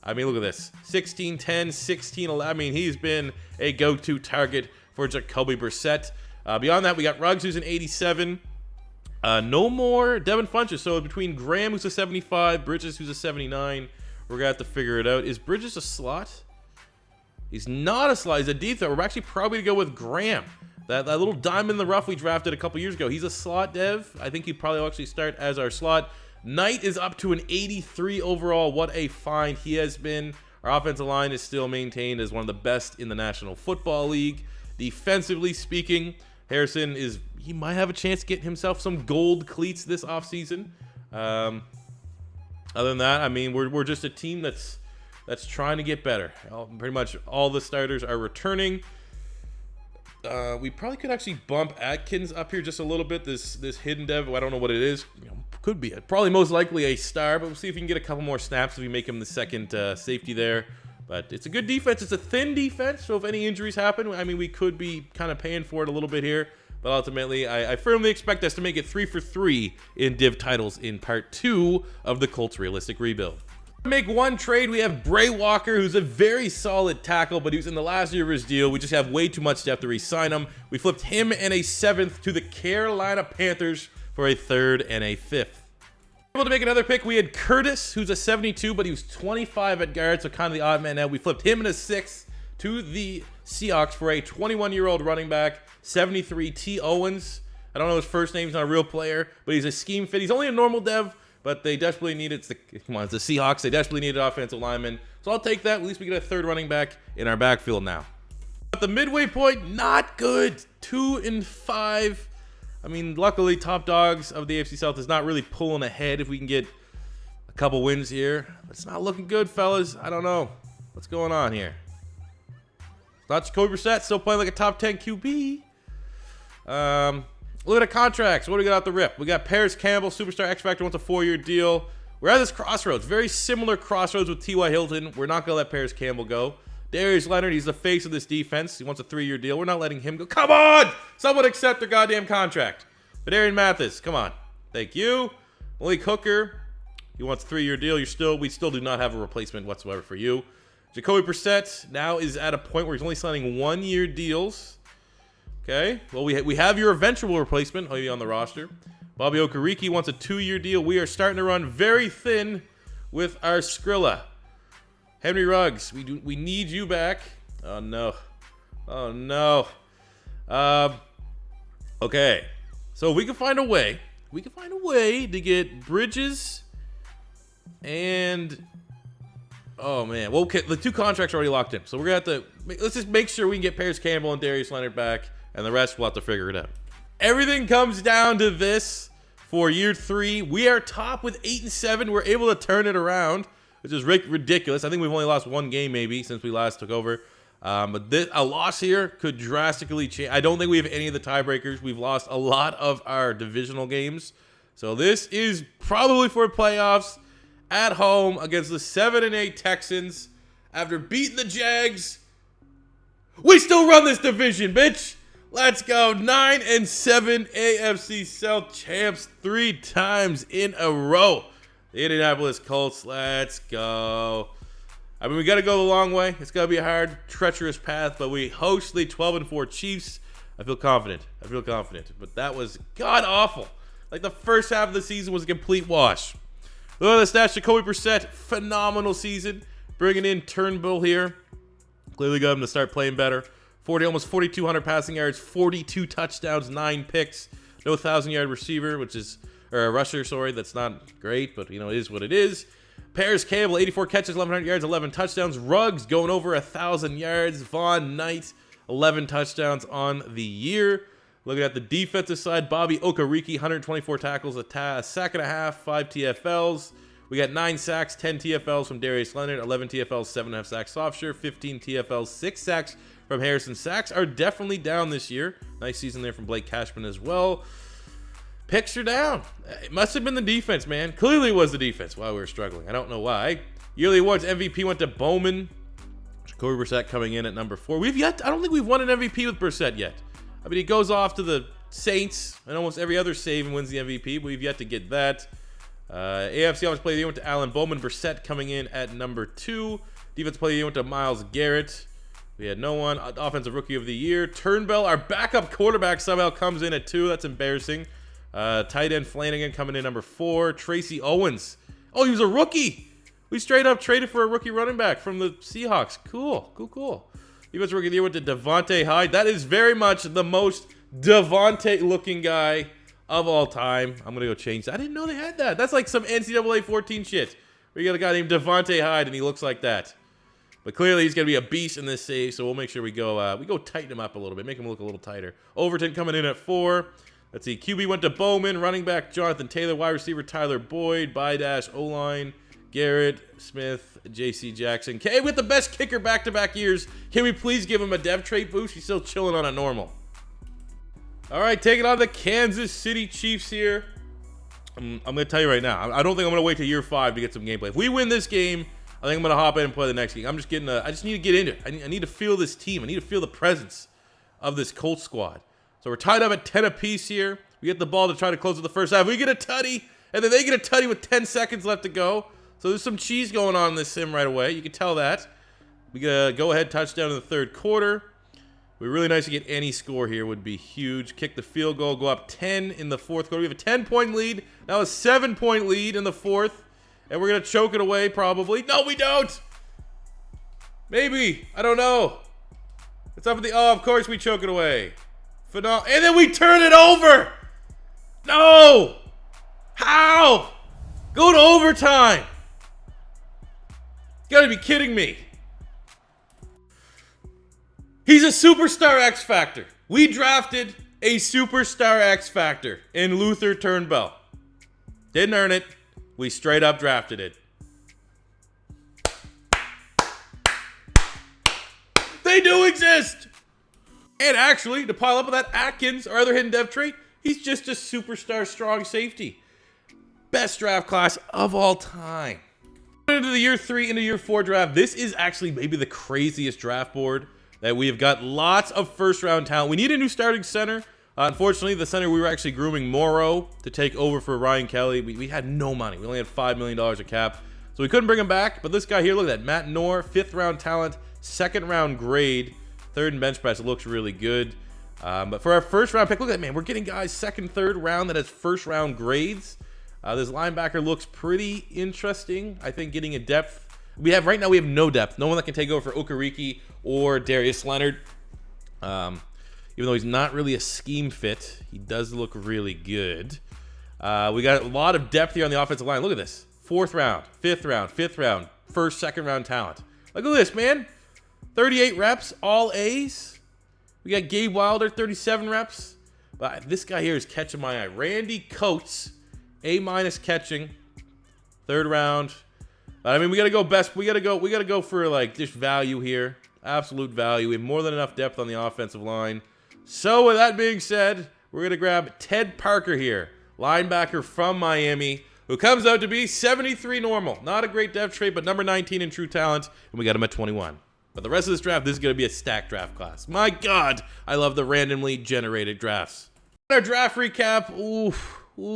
I mean, look at this. 16-10, 16-11. I mean, he's been a go-to target for Jacoby Brissett. Beyond that, we got Ruggs, who's an 87. No more Devin Funchess. So between Graham, who's a 75, Bridges, who's a 79, we're going to have to figure it out. Is Bridges a slot? He's not a slot. He's a deep threat. We're actually probably going to go with Graham. That little diamond in the rough we drafted a couple years ago. He's a slot dev. I think he'd probably actually start as our slot. Knight is up to an 83 overall. What a find he has been. Our offensive line is still maintained as one of the best in the National Football League. Defensively speaking, Harrison he might have a chance to get himself some gold cleats this offseason. Other than that, I mean, we're just a team that's trying to get better. Pretty much all the starters are returning. We probably could actually bump Atkins up here just a little bit. This hidden dev, I don't know what it is. Could be probably most likely a star, but we'll see if we can get a couple more snaps if we make him the second safety there. But it's a good defense. It's a thin defense, so if any injuries happen, I mean, we could be kind of paying for it a little bit here. But ultimately, I firmly expect us to make it 3 for 3 in div titles in part 2 of the Colts Realistic Rebuild. Make one trade. We have Bray Walker, who's a very solid tackle, but he was in the last year of his deal. We just have way too much depth to re-sign him. We flipped him and a 7th to the Carolina Panthers for a 3rd and a 5th. Able to make another pick. We had Curtis, who's a 72, but he was 25 at guard, so kind of the odd man out. We flipped him and a 6th to the Seahawks for a 21-year-old running back, 73 T. Owens. I don't know his first name. He's not a real player, but he's a scheme fit. He's only a normal dev, but they desperately needed, it's the Seahawks. They desperately needed offensive linemen. So I'll take that. At least we get a 3rd running back in our backfield now. At the midway point, not good. 2-5. I mean, luckily, top dogs of the AFC South is not really pulling ahead if we can get a couple wins here. But it's not looking good, fellas. I don't know. What's going on here? It's not Jacoby Brissett, still playing like a top 10 QB. Look at the contracts. What do we got out the rip? We got Paris Campbell, superstar X Factor, wants a 4-year deal. We're at this crossroads. Very similar crossroads with T.Y. Hilton. We're not going to let Paris Campbell go. Darius Leonard, he's the face of this defense. He wants a 3-year deal. We're not letting him go. Come on! Someone accept their goddamn contract. Badarian Mathis, come on. Thank you. Malik Hooker, he wants a 3-year deal. We still do not have a replacement whatsoever for you. Jacoby Brissett now is at a point where he's only signing 1-year deals. Okay, well, we have your eventual replacement maybe on the roster. Bobby Okereke wants a 2-year deal. We are starting to run very thin with our Skrilla. Henry Ruggs, we need you back. Oh, no. Oh, no. Okay, so we can find a way. We can find a way to get Bridges and... Oh, man. Well, okay, the 2 contracts are already locked in. So we're going to have to... Let's just make sure we can get Paris Campbell and Darius Leonard back. And the rest, we'll have to figure it out. Everything comes down to this for year 3. We are top with 8-7. We're able to turn it around, which is ridiculous. I think we've only lost 1 game maybe since we last took over. But a loss here could drastically change. I don't think we have any of the tiebreakers. We've lost a lot of our divisional games. So this is probably for playoffs at home against the 7-8 Texans After beating the Jags, we still run this division, bitch. Let's go. 9-7 AFC South champs 3 times in a row. The Indianapolis Colts, let's go. I mean, we got to go the long way. It's going to be a hard, treacherous path, but we host the 12-4 Chiefs. I feel confident. But that was god-awful. Like, the first half of the season was a complete wash. Look at the stats. Jacoby Brissett, phenomenal season. Bringing in Turnbull here. Clearly got him to start playing better. Almost 4,200 passing yards, 42 touchdowns, 9 picks. No 1,000-yard receiver, or a rusher, sorry. That's not great, but, it is what it is. Paris Campbell, 84 catches, 1,100 yards, 11 touchdowns. Ruggs going over 1,000 yards. Von Knight, 11 touchdowns on the year. Looking at the defensive side, Bobby Okereke, 124 tackles, a sack and a half, 5 TFLs. We got 9 sacks, 10 TFLs from Darius Leonard, 11 TFLs, 7.5 sacks Softshirt, 15 TFLs, 6 sacks from Harrison. Sacks are definitely down this year. Nice season there from Blake Cashman as well. Picks are down. It must have been the defense, man. Clearly it was the defense while we were struggling. I don't know why. Yearly awards, MVP went to Bowman. Jacoby Brissett coming in at number 4. I don't think we've won an MVP with Brissett yet. I mean, he goes off to the Saints and almost every other save and wins the MVP, but we've yet to get that. AFC Offensive Player of the Year went to Allen Bowman. Brissett coming in at number 2. Defensive Player of the Year went to Myles Garrett. We had no one. Offensive Rookie of the Year. Turnbull, our backup quarterback, somehow comes in at 2. That's embarrassing. Tight end Flanagan coming in number 4. Tracy Owens. Oh, he was a rookie. We straight up traded for a rookie running back from the Seahawks. Cool. Defensive Rookie of the Year went to Devontae Hyde. That is very much the most Devontae-looking guy of all time. I'm going to go change that. I didn't know they had that. That's like some NCAA 14 shit. We got a guy named Devontae Hyde, and he looks like that. But clearly, he's going to be a beast in this save, so we'll make sure we go tighten him up a little bit, make him look a little tighter. Overton coming in at 4. Let's see. QB went to Bowman. Running back, Jonathan Taylor. Wide receiver, Tyler Boyd. Bidash, O-line, Garrett, Smith, J.C. Jackson. Okay, with the best kicker back-to-back years, can we please give him a dev trait boost? He's still chilling on a normal. All right, taking on the Kansas City Chiefs here. I'm going to tell you right now, I don't think I'm going to wait till year 5 to get some gameplay. If we win this game, I think I'm going to hop in and play the next game. I just need to get into it. I need to feel this team. I need to feel the presence of this Colts squad. So we're tied up at 10 apiece here. We get the ball to try to close with the first half. We get a tutty, and then they get a tutty with 10 seconds left to go. So there's some cheese going on in this sim right away. You can tell that. We get a go-ahead touchdown in the third quarter. It would be really nice to get any score here. Would be huge. Kick the field goal. Go up 10 in the fourth quarter. We have a 10-point lead. Now a 7-point lead in the fourth. And we're going to choke it away probably. No, we don't. Maybe. I don't know. It's up at the... Oh, of course we choke it away. And then we turn it over. No. How? Go to overtime. You gotta be kidding me. He's a superstar X Factor. We drafted a superstar X Factor in Luther Turnbull. Didn't earn it. We straight up drafted it. They do exist. And actually, to pile up with that, Atkins, our other hidden dev trait, he's just a superstar strong safety. Best draft class of all time. Into the year 3, into year 4 draft, this is actually maybe the craziest draft board that we have got. Lots of first round talent. We need a new starting center. Unfortunately, the center we were actually grooming Morrow to take over for Ryan Kelly. We had no money. We only had $5 million of cap. So we couldn't bring him back. But this guy here, look at that. Matt Noor, 5th round talent, 2nd round grade, 3rd in bench press. It looks really good. But for our first round pick, look at that, man. We're getting guys 2nd, 3rd round that has first round grades. This linebacker looks pretty interesting. I think getting a depth. Right now we have no depth. No one that can take over for Okereke or Darius Leonard. Even though he's not really a scheme fit, he does look really good. We got a lot of depth here on the offensive line. Look at this. 4th round, 5th round, 5th round, 1st, 2nd round talent. Look at this, man. 38 reps, all A's. We got Gabe Wilder, 37 reps. But this guy here is catching my eye. Randy Coates, A- catching. 3rd round. I mean, we gotta go best. We gotta go for like just value here. Absolute value. We have more than enough depth on the offensive line. So with that being said, we're gonna grab Ted Parker here, linebacker from Miami. who comes out to be 73 normal. Not a great depth trait, but number 19 in true talent, and we got him at 21. But the rest of this draft, this is going to be a stacked draft class. My God, I love the randomly generated drafts. Our draft recap, ooh,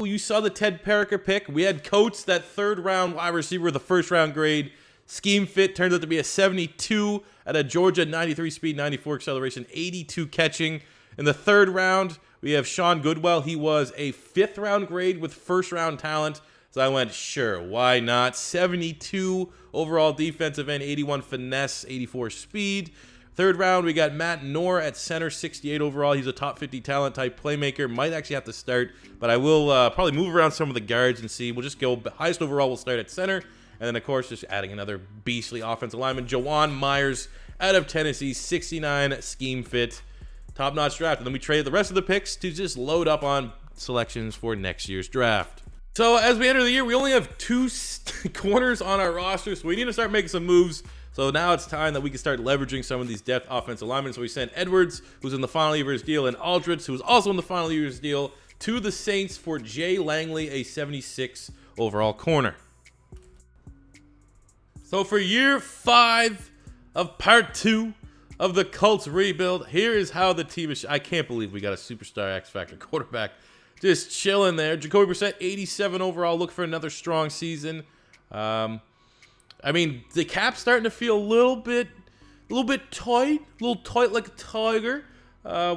you saw the Ted Perica pick. We had Coates, that third-round wide receiver with the first-round grade. Scheme fit turns out to be a 72 at a Georgia, 93 speed, 94 acceleration, 82 catching. In the third round, we have Sean Goodwell. He was a fifth-round grade with first-round talent. So I went, sure, why not? 72 overall defensive end, 81 finesse, 84 speed. Third round, we got Matt Knorr at center, 68 overall. He's a top 50 talent type playmaker. Might actually have to start, but I will probably move around some of the guards and see. We'll just go highest overall. We'll start at center. And then, of course, just adding another beastly offensive lineman, Jawan Myers out of Tennessee, 69 scheme fit, top-notch draft. And then we traded the rest of the picks to just load up on selections for next year's draft. So as we enter the year, we only have 2 corners on our roster, so we need to start making some moves. So now it's time that we can start leveraging some of these depth offensive linemen. So we sent Edwards, who's in the final year of his deal, and Aldridge, who's also in the final year of his deal, to the Saints for Jay Langley, a 76 overall corner. So for year 5 of part 2 of the Colts rebuild, here is how the team is. I can't believe we got a superstar X Factor quarterback just chilling there. Jacoby Brissett, 87 overall. Look for another strong season. I mean, the cap's starting to feel a little bit tight, like a tiger.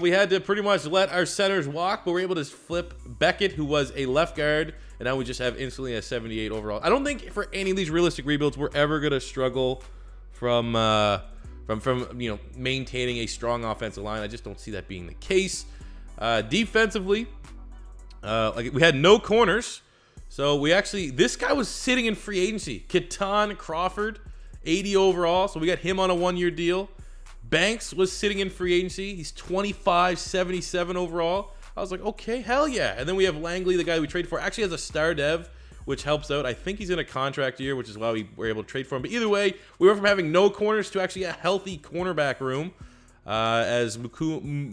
We had to pretty much let our centers walk, but we're able to flip Beckett, who was a left guard, and now we just have instantly a 78 overall. I don't think for any of these realistic rebuilds we're ever gonna struggle from maintaining a strong offensive line. I just don't see that being the case. Defensively, like we had no corners, so this guy was sitting in free agency. Keaton Crawford, 80 overall, so we got him on a 1-year deal. Banks was sitting in free agency. He's 25, 77 overall. I was like, okay, hell yeah. And then we have Langley, the guy we traded for, actually has a star dev, which helps out. I think he's in a contract year, which is why we were able to trade for him. But either way, we went from having no corners to actually a healthy cornerback room, as Mukwamu.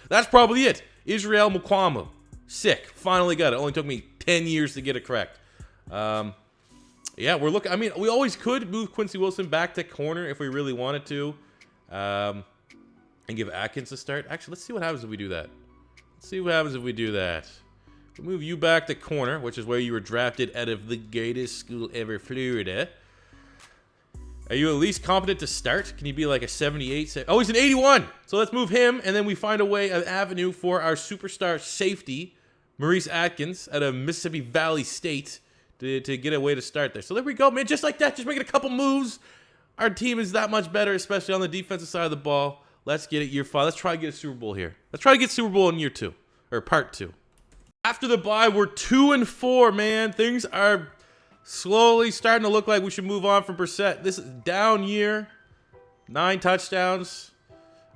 That's probably it. Israel Mukwamu. Sick. Finally got it. Only took me 10 years to get it correct. Yeah, we're looking. I mean, we always could move Quincy Wilson back to corner if we really wanted to, and give Atkins a start. Actually, let's see what happens if we do that. We'll move you back to corner, which is where you were drafted out of the greatest school ever, Florida. Are you at least competent to start? Can you be like a 78? Oh, he's an 81. So let's move him, and then we find an avenue for our superstar safety, Maurice Atkins, out of Mississippi Valley State, to get a way to start there. So there we go, man. Just like that, just making a couple moves. Our team is that much better, especially on the defensive side of the ball. Let's get it year 5. Let's try to get a Super Bowl here. Let's try to get Super Bowl in year 2, or part 2. After the bye, we're 2-4, man. Things are slowly starting to look like we should move on from Brissett. This is down year, 9 touchdowns.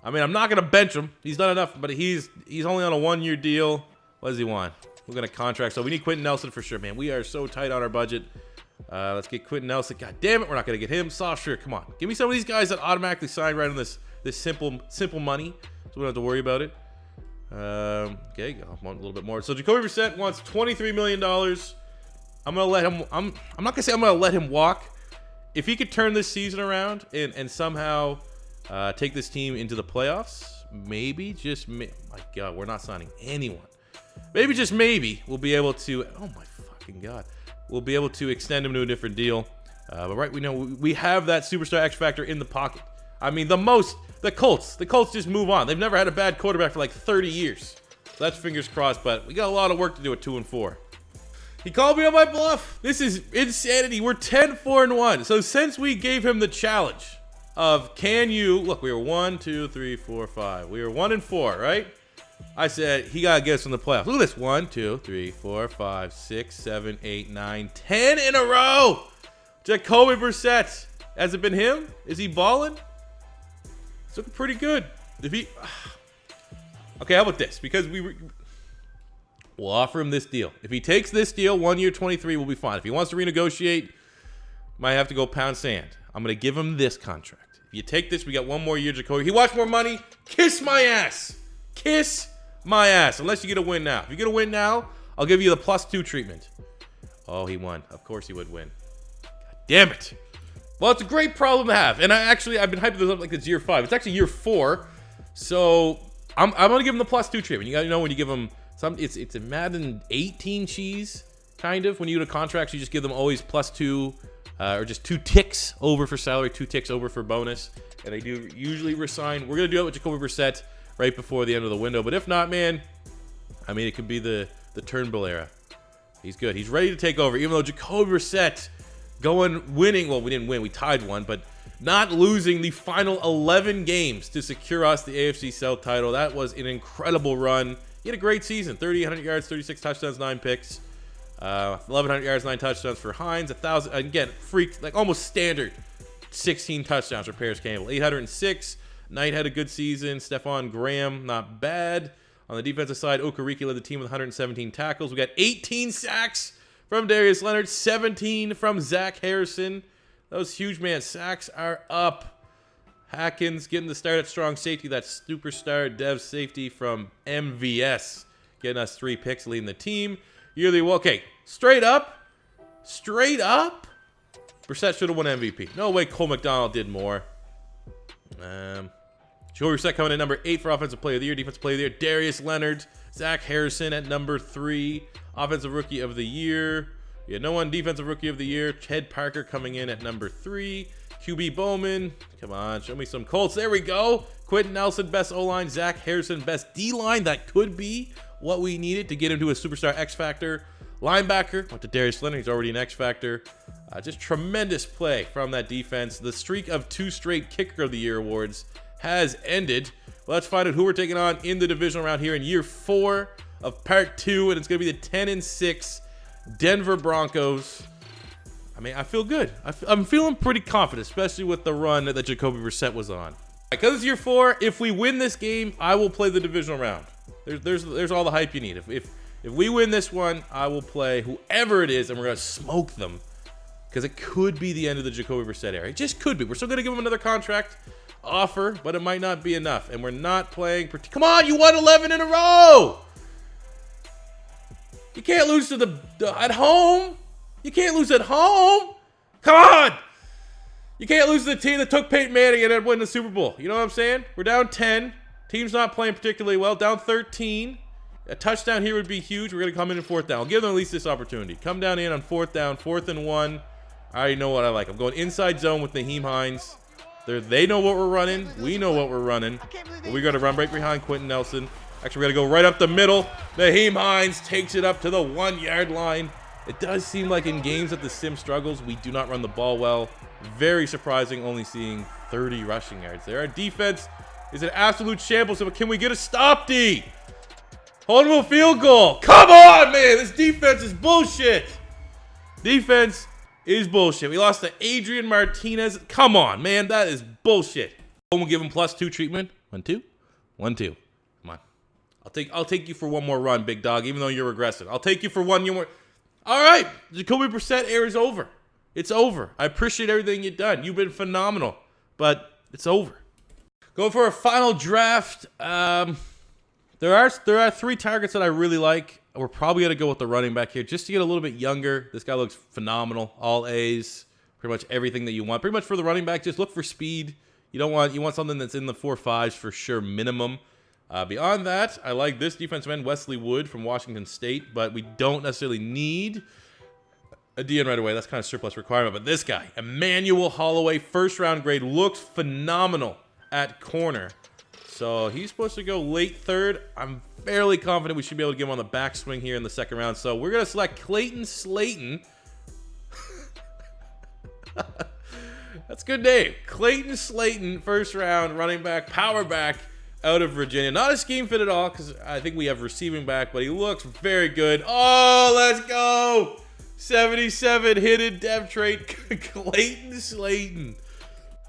I mean, I'm not gonna bench him. He's done enough, but he's only on a 1-year deal. What does he want? We're gonna contract, so we need Quentin Nelson for sure, man. We are so tight on our budget. Let's get Quentin Nelson. God damn it, we're not gonna get him. Soft, sure, come on. Give me some of these guys that automatically sign right on this simple money, so we don't have to worry about it. Okay, I want a little bit more. So Jacoby Brissett wants $23 million. I'm gonna let him. I'm not gonna say I'm gonna let him walk. If he could turn this season around and somehow take this team into the playoffs, maybe my God, we're not signing anyone. Maybe just maybe we'll be able to. Oh my fucking God, we'll be able to extend him to a different deal. But right, we know we have that superstar X factor in the pocket. I mean, the Colts just move on. They've never had a bad quarterback for like 30 years. So that's fingers crossed, but we got a lot of work to do at 2-4. He called me on my bluff. This is insanity. We're 10-4-1. So since we gave him the challenge of look, we were 1, 2, 3, 4, 5. We were 1-4, right? I said, he got to get us in the playoffs. Look at this. 1, 2, 3, 4, 5, 6, 7, 8, 9, 10 in a row. Jacoby Brissett. Has it been him? Is he balling? It's looking pretty good. Okay, how about this? Because we'll offer him this deal. If he takes this deal, 1 year, 23, we'll be fine. If he wants to renegotiate, might have to go pound sand. I'm going to give him this contract. If you take this, we got 1 more year, Jacoby. He wants more money. Kiss my ass. Kiss My ass, unless you get a win now. If you get a win now, I'll give you the +2 treatment. Oh, he won. Of course he would win. God damn it. Well, it's a great problem to have. And I've been hyping this up like it's year 5. It's actually year 4. So I'm going to give him the +2 treatment. You got to know when you give them it's a Madden 18 cheese, kind of. When you go to contracts, you just give them always +2 or just 2 ticks over for salary, 2 ticks over for bonus. And they do usually resign. We're going to do it with Jacoby Brissett right before the end of the window. But if not, man, I mean, it could be the Turnbull era. He's good. He's ready to take over. Even though Jacoby Brissett winning. Well, we didn't win. We tied one. But not losing the final 11 games to secure us the AFC South title. That was an incredible run. He had a great season. 3,800 yards, 36 touchdowns, 9 picks. 1,100 yards, 9 touchdowns for Hines. 1,000, again, freak, like almost standard. 16 touchdowns for Paris Campbell. 806. Knight had a good season. Stephon Graham, not bad. On the defensive side, Okereke led the team with 117 tackles. We got 18 sacks from Darius Leonard, 17 from Zach Harrison. Those huge, man. Sacks are up. Hackins getting the start at strong safety. That superstar dev safety from MVS. Getting us 3 picks, leading the team. Yearly, well, okay, straight up. Brissett should have won MVP. No way Cole McDonald did more. Jacoby Brissett coming in number 8 for Offensive Player of the Year. Defensive Player of the Year, Darius Leonard. Zach Harrison at number 3. Offensive Rookie of the Year. Yeah, no one. Defensive Rookie of the Year. Ted Parker coming in at number 3. QB Bowman. Come on, show me some Colts. There we go. Quentin Nelson, best O-line. Zach Harrison, best D-line. That could be what we needed to get him to a superstar X-Factor. Linebacker, went to Darius Leonard. He's already an X-Factor. Just tremendous play from that defense. The streak of 2 straight Kicker of the Year awards has ended. Well, let's find out who we're taking on in the divisional round here in year 4 of part 2, and it's going to be the 10-6 Denver Broncos. I mean, I feel good. I'm feeling pretty confident, especially with the run that Jacoby Brissett was on. Because it's year 4, if we win this game, I will play the divisional round. There's all the hype you need. If we win this one, I will play whoever it is, and we're going to smoke them. Because it could be the end of the Jacoby Brissett era. It just could be. We're still going to give him another contract offer, but it might not be enough. And we're not playing. Come on, you won 11 in a row. You can't lose to at home. You can't lose at home. Come on. You can't lose to the team that took Peyton Manning and win the Super Bowl. You know what I'm saying? We're down 10. Team's not playing particularly well. Down 13. A touchdown here would be huge. We're going to come in 4th down. I'll give them at least this opportunity. Come down in on 4th down, 4th and 1. I already know what I like. I'm going inside zone with Naheem Hines. They know what we're running. We know what we're running. But we're going to run right behind Quentin Nelson. Actually, we're going to go right up the middle. Naheem Hines takes it up to the 1-yard line. It does seem like in games that the Sim struggles, we do not run the ball well. Very surprising, only seeing 30 rushing yards there. Our defense is an absolute shambles. But can we get a stop, D? Hold him to a field goal. Come on, man. This defense is bullshit. Defense is bullshit. We lost to Adrian Martinez. Come on, man. That is bullshit. We'll give him +2 treatment. 1, 2. 1, 2. Come on. I'll take you for one more run, big dog, even though you're regressive. I'll take you for one more. All right. Jacoby Brissett era is over. It's over. I appreciate everything you've done. You've been phenomenal. But it's over. Going for a final draft. There are 3 targets that I really like. We're probably going to go with the running back here just to get a little bit younger. This guy looks phenomenal. All A's. Pretty much everything that you want. Pretty much for the running back, just look for speed. You want something that's in the 4.5s for sure minimum. Beyond that, I like this defensive end, Wesley Wood from Washington State, but we don't necessarily need a DN right away. That's kind of surplus requirement. But this guy, Emmanuel Holloway, 1st-round grade, looks phenomenal at corner. So he's supposed to go late 3rd. I'm fairly confident we should be able to get him on the backswing here in the 2nd round. So we're going to select Clayton Slayton. That's a good name. Clayton Slayton, 1st round, running back, power back out of Virginia. Not a scheme fit at all because I think we have receiving back, but he looks very good. Oh, let's go. 77 hidden depth trait, Clayton Slayton.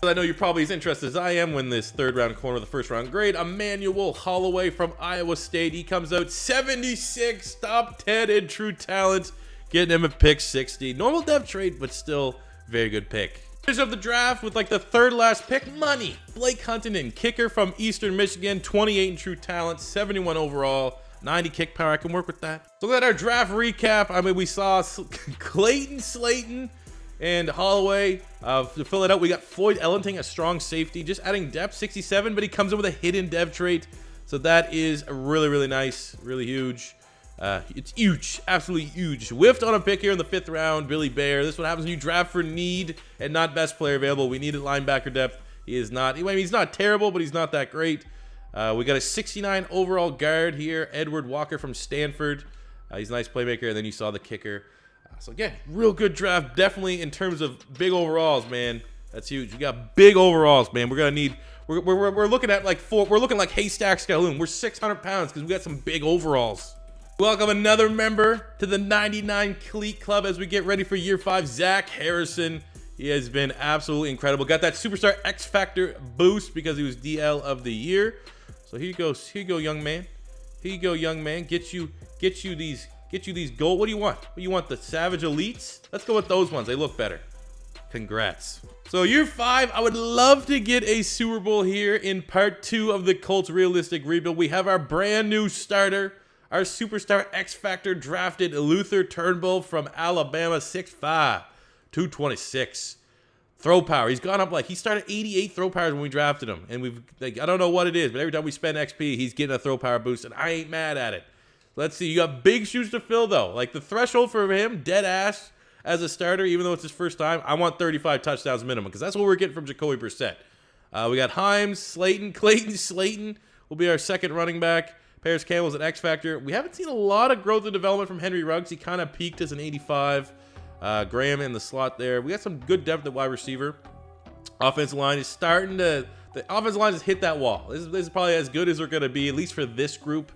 I know you're probably as interested as I am when this 3rd round corner of the 1st round grade. Emmanuel Holloway from Iowa State. He comes out 76, top 10 in true talent. Getting him at pick 60. Normal depth trait, but still very good pick. Finish up the draft with like the third last pick. Money. Blake Huntington, kicker from Eastern Michigan, 28 in true talent, 71 overall, 90 kick power. I can work with that. So at our draft recap, I mean, we saw Clayton Slayton and Holloway. To fill it out, we got Floyd Ellenting, a strong safety, just adding depth, 67, but he comes in with a hidden dev trait. So that is really, really nice, really huge. It's huge, absolutely huge. Whiffed on a pick here in the 5th round, Billy Bear. This is what happens when you draft for need and not best player available. We needed linebacker depth. He is not, I mean, he's not terrible, but he's not that great. We got a 69 overall guard here, Edward Walker from Stanford. He's a nice playmaker, and then you saw the kicker. So again, real good draft, definitely in terms of big overalls, man. That's huge. We got big overalls, man. We're gonna need. We're looking at like we're looking like haystack scaloon. We're 600 pounds because we got some big overalls. Welcome another member to the 99 Cleat Club as we get ready for year 5. Zach Harrison. He has been absolutely incredible. Got that superstar X Factor boost because he was DL of the year. So here you go. Here you go, young man. Here you go, young man. Get you these gold. What do you want? What do you want? The Savage Elites? Let's go with those ones. They look better. Congrats. So year 5, I would love to get a Super Bowl here in part 2 of the Colts Realistic Rebuild. We have our brand new starter, our superstar X Factor drafted Luther Turnbull from Alabama, 6'5", 226. Throw power. He's gone up he started 88 throw powers when we drafted him. And we've, I don't know what it is, but every time we spend XP, he's getting a throw power boost, and I ain't mad at it. Let's see. You got big shoes to fill, though. Like, the threshold for him, dead ass as a starter, even though it's his first time, I want 35 touchdowns minimum because that's what we're getting from Jacoby Brissett. We got Himes, Slayton, Clayton Slayton will be our second running back. Paris Campbell's an X Factor. We haven't seen a lot of growth and development from Henry Ruggs. He kind of peaked as an 85. Graham in the slot there. We got some good depth at wide receiver. Offensive line is starting to... The offensive line has hit that wall. This is probably as good as we're going to be, at least for this group.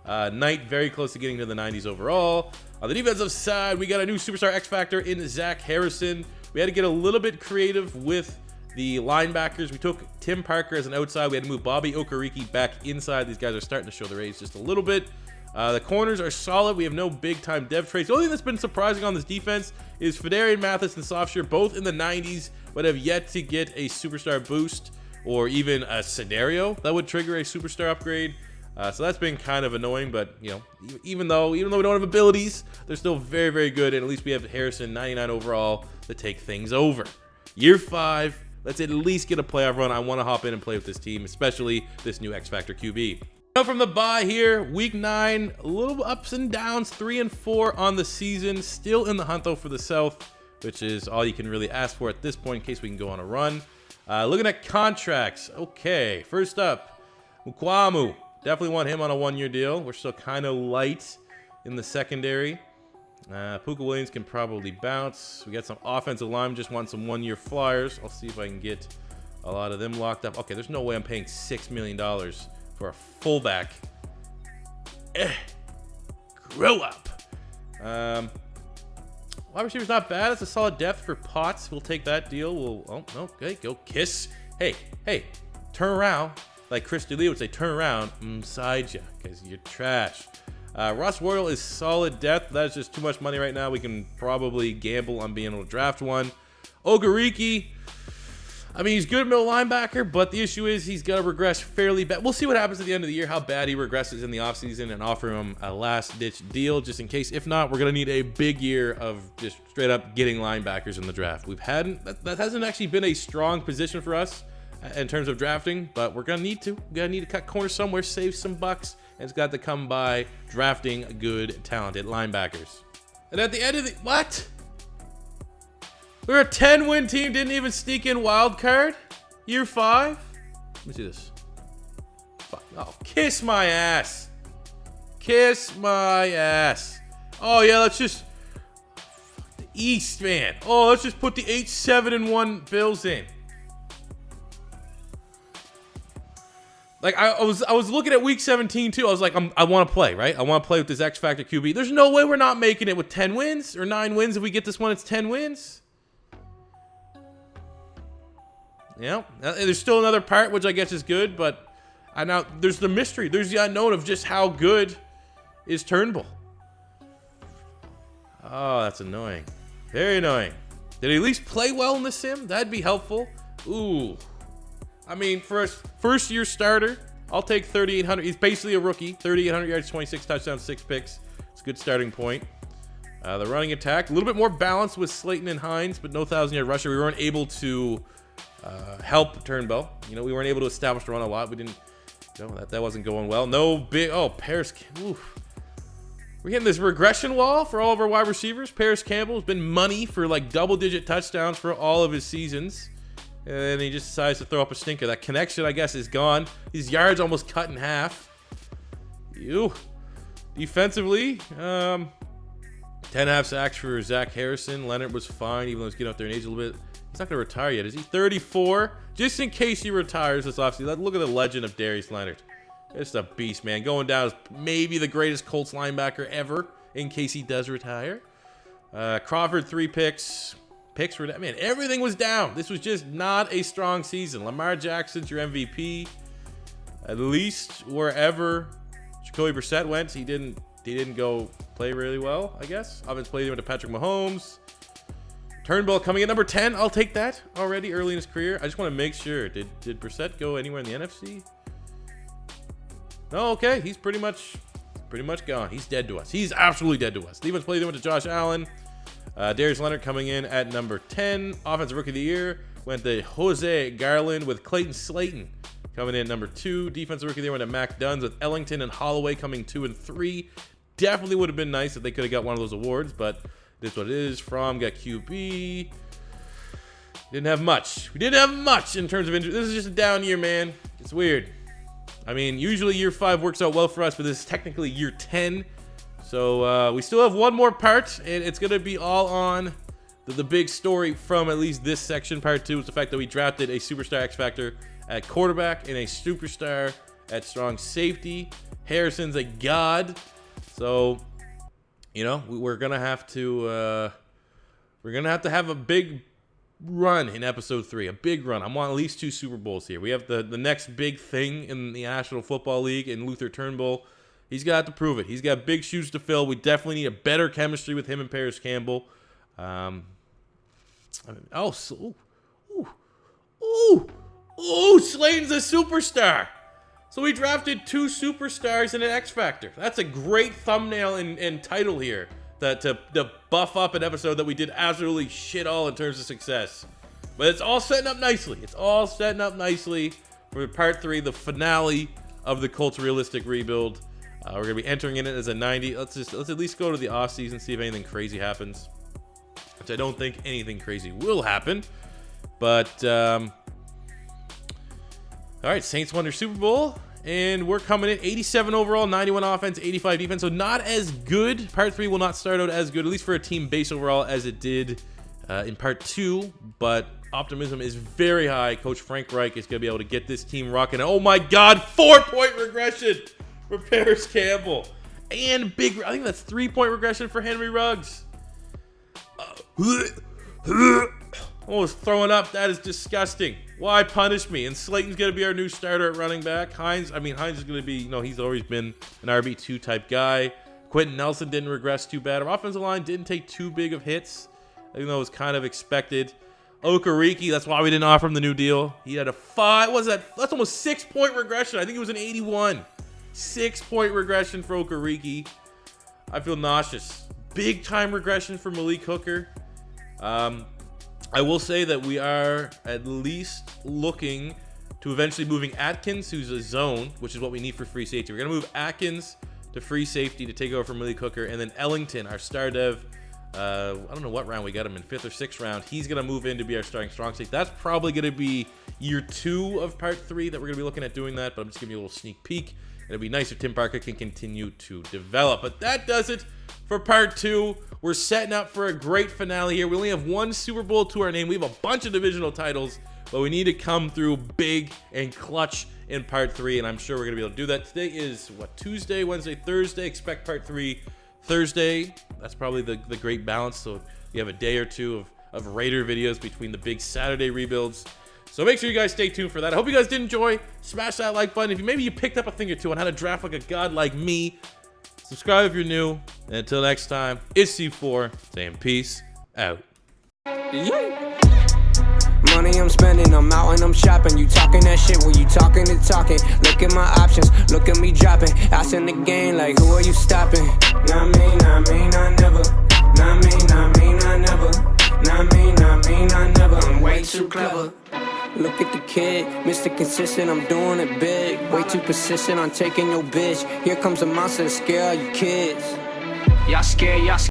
Knight very close to getting to the 90s overall. On the defensive side, we got a new superstar X Factor in Zach Harrison. We had to get a little bit creative with the linebackers. We took Tim Parker as an outside. We had to move Bobby Okereke back inside. These guys are starting to show their age just a little bit. The corners are solid. We have no big-time dev traits. The only thing that's been surprising on this defense is Fedarian Mathis and Sofshire, both in the 90s, but have yet to get a superstar boost or even a scenario that would trigger a superstar upgrade. So that's been kind of annoying, but you know, even though we don't have abilities, they're still very, very good. And at least we have Harrison, 99 overall, to take things over. Year 5, let's at least get a playoff run. I want to hop in and play with this team, especially this new X Factor QB. Now from the bye here, week 9, a little ups and downs, 3-4 on the season. Still in the hunt though for the South, which is all you can really ask for at this point in case we can go on a run. Looking at contracts. Okay, first up, Mukwamu. Definitely want him on a 1-year deal. We're still kind of light in the secondary. Puka Williams can probably bounce. We got some offensive line. Just want some 1-year flyers. I'll see if I can get a lot of them locked up. Okay, there's no way I'm paying $6 million for a fullback. Grow up. Wide receiver's not bad. It's a solid depth for Potts. We'll take that deal. Oh, okay, go kiss. Hey, turn around. Like Chris D'Elia would say, turn around inside you because you're trash. Ross Royal is solid depth. That's just too much money right now. We can probably gamble on being able to draft one. Okereke, I mean, he's good middle linebacker, but the issue is he's got to regress fairly bad. We'll see what happens at the end of the year, how bad he regresses in the offseason, and offer him a last-ditch deal just in case. If not, we're going to need a big year of just straight up getting linebackers in the draft. That hasn't actually been a strong position for us in terms of drafting, but we're gonna need to cut corners somewhere, save some bucks, and it's got to come by drafting good, talented linebackers. And at the end of the what? We're a 10-win team, didn't even sneak in wild card. Year 5. Let me see this. Fuck. Oh, kiss my ass. Kiss my ass. Oh yeah, let's just the East, man. Oh, let's just put the 8-7-1 Bills in. Like I was looking at week 17 too. I was like, I want to play, right? I want to play with this X Factor QB. There's no way we're not making it with 10 wins or 9 wins. If we get this one, it's 10 wins. Yeah, there's still another part which I guess is good, but now there's the mystery. There's the unknown of just how good is Turnbull. Oh, that's annoying. Very annoying. Did he at least play well in the sim? That'd be helpful. Ooh. I mean, for a first-year starter, I'll take 3,800. He's basically a rookie. 3,800 yards, 26 touchdowns, 6 picks. It's a good starting point. The running attack, a little bit more balanced with Slayton and Hines, but no 1,000-yard rusher. We weren't able to help Turnbull. You know, we weren't able to establish the run a lot. We didn't, you know, that wasn't going well. No big, Paris, oof. We're hitting this regression wall for all of our wide receivers. Paris Campbell has been money for like double-digit touchdowns for all of his seasons. And then he just decides to throw up a stinker. That connection, I guess, is gone. His yards almost cut in half. Ew. Defensively, 10.5 sacks for Zach Harrison. Leonard was fine, even though he's getting up there in age a little bit. He's not going to retire yet, is he? 34. Just in case he retires this offseason. Look at the legend of Darius Leonard. Just a beast, man. Going down as maybe the greatest Colts linebacker ever, in case he does retire. Crawford, 3 picks. Picks were down. Man, everything was down. This was just not a strong season. Lamar Jackson's your MVP. At least wherever Jacoby Brissett went, he didn't go play really well, I guess. Offense played him to Patrick Mahomes. Turnbull coming in number 10. I'll take that already early in his career. I just want to make sure. Did Brissett go anywhere in the NFC? No, okay. He's pretty much gone. He's dead to us. He's absolutely dead to us. Defense played him to Josh Allen. Darius Leonard coming in at number 10. Offensive Rookie of the Year went to Jose Garland with Clayton Slayton coming in at number 2. Defensive Rookie of the Year went to Mac Duns with Ellington and Holloway coming 2 and 3. Definitely would have been nice if they could have got one of those awards, but this is what it is. Fromm got QB. Didn't have much. We didn't have much in terms of injury. This is just a down year, man. It's weird. I mean, usually year 5 works out well for us, but this is technically year 10. So we still have one more part, and it's going to be all on the big story from at least this section. Part 2 is the fact that we drafted a superstar X Factor at quarterback and a superstar at strong safety. Harrison's a god. So, you know, we're going to have to have a big run in episode 3, a big run. I want at least 2 Super Bowls here. We have the next big thing in the National Football League in Luther Turnbull. He's got to prove it. He's got big shoes to fill. We definitely need a better chemistry with him and Paris Campbell. Slayton's a superstar. So we drafted 2 superstars and an X Factor. That's a great thumbnail and title here to buff up an episode that we did absolutely shit all in terms of success. But it's all setting up nicely. It's all setting up nicely for part 3, the finale of the Colts Realistic Rebuild. We're going to be entering in it as a 90. Let's at least go to the offseason, see if anything crazy happens. Which I don't think anything crazy will happen. But, all right, Saints won their Super Bowl. And we're coming in 87 overall, 91 offense, 85 defense. So not as good. Part 3 will not start out as good, at least for a team base overall, as it did in part 2. But optimism is very high. Coach Frank Reich is going to be able to get this team rocking. Oh, my God, 4-point regression for Paris Campbell. And big, I think that's 3-point regression for Henry Ruggs. Almost throwing up. That is disgusting. Why punish me? And Slayton's going to be our new starter at running back. Hines is going to be, he's always been an RB2 type guy. Quentin Nelson didn't regress too bad. Our offensive line didn't take too big of hits, even though it was kind of expected. Okereke, that's why we didn't offer him the new deal. He had a 5, what was that? That's almost 6-point regression. I think it was an 81. 6-point regression for Okereke. I feel nauseous. Big time regression for Malik Hooker. I will say that we are at least looking to eventually moving Atkins, who's a zone, which is what we need for free safety. We're going to move Atkins to free safety to take over from Malik Hooker. And then Ellington, our star dev, I don't know what round we got him in, 5th or 6th round. He's going to move in to be our starting strong safety. That's probably going to be year 2 of part 3 that we're going to be looking at doing that. But I'm just giving you a little sneak peek. It'll be nice if Tim Parker can continue to develop. But that does it for part 2. We're setting up for a great finale here. We only have 1 Super Bowl to our name. We have a bunch of divisional titles, but we need to come through big and clutch in part 3, and I'm sure we're going to be able to do that. Today is, Tuesday, Wednesday, Thursday. Expect part 3 Thursday. That's probably the great balance, so you have a day or 2 of Raider videos between the big Saturday rebuilds. So make sure you guys stay tuned for that. I hope you guys did enjoy. Smash that like button. If maybe you picked up a thing or 2 on how to draft like a god like me. Subscribe if you're new. And until next time, it's C4 saying peace out. Money I'm spending, I'm out and I'm shopping. You talking that shit, well you talking and talking. Look at my options, look at me dropping. Ass in the game, like who are you stopping? Not me, not me, not never. Not me, not me, not never. Not me, not me, not never. I'm way too clever. Look at the kid, Mr. Consistent, I'm doing it big. Way too persistent on taking your bitch. Here comes a monster to scare all you kids. Y'all scared, y'all scared.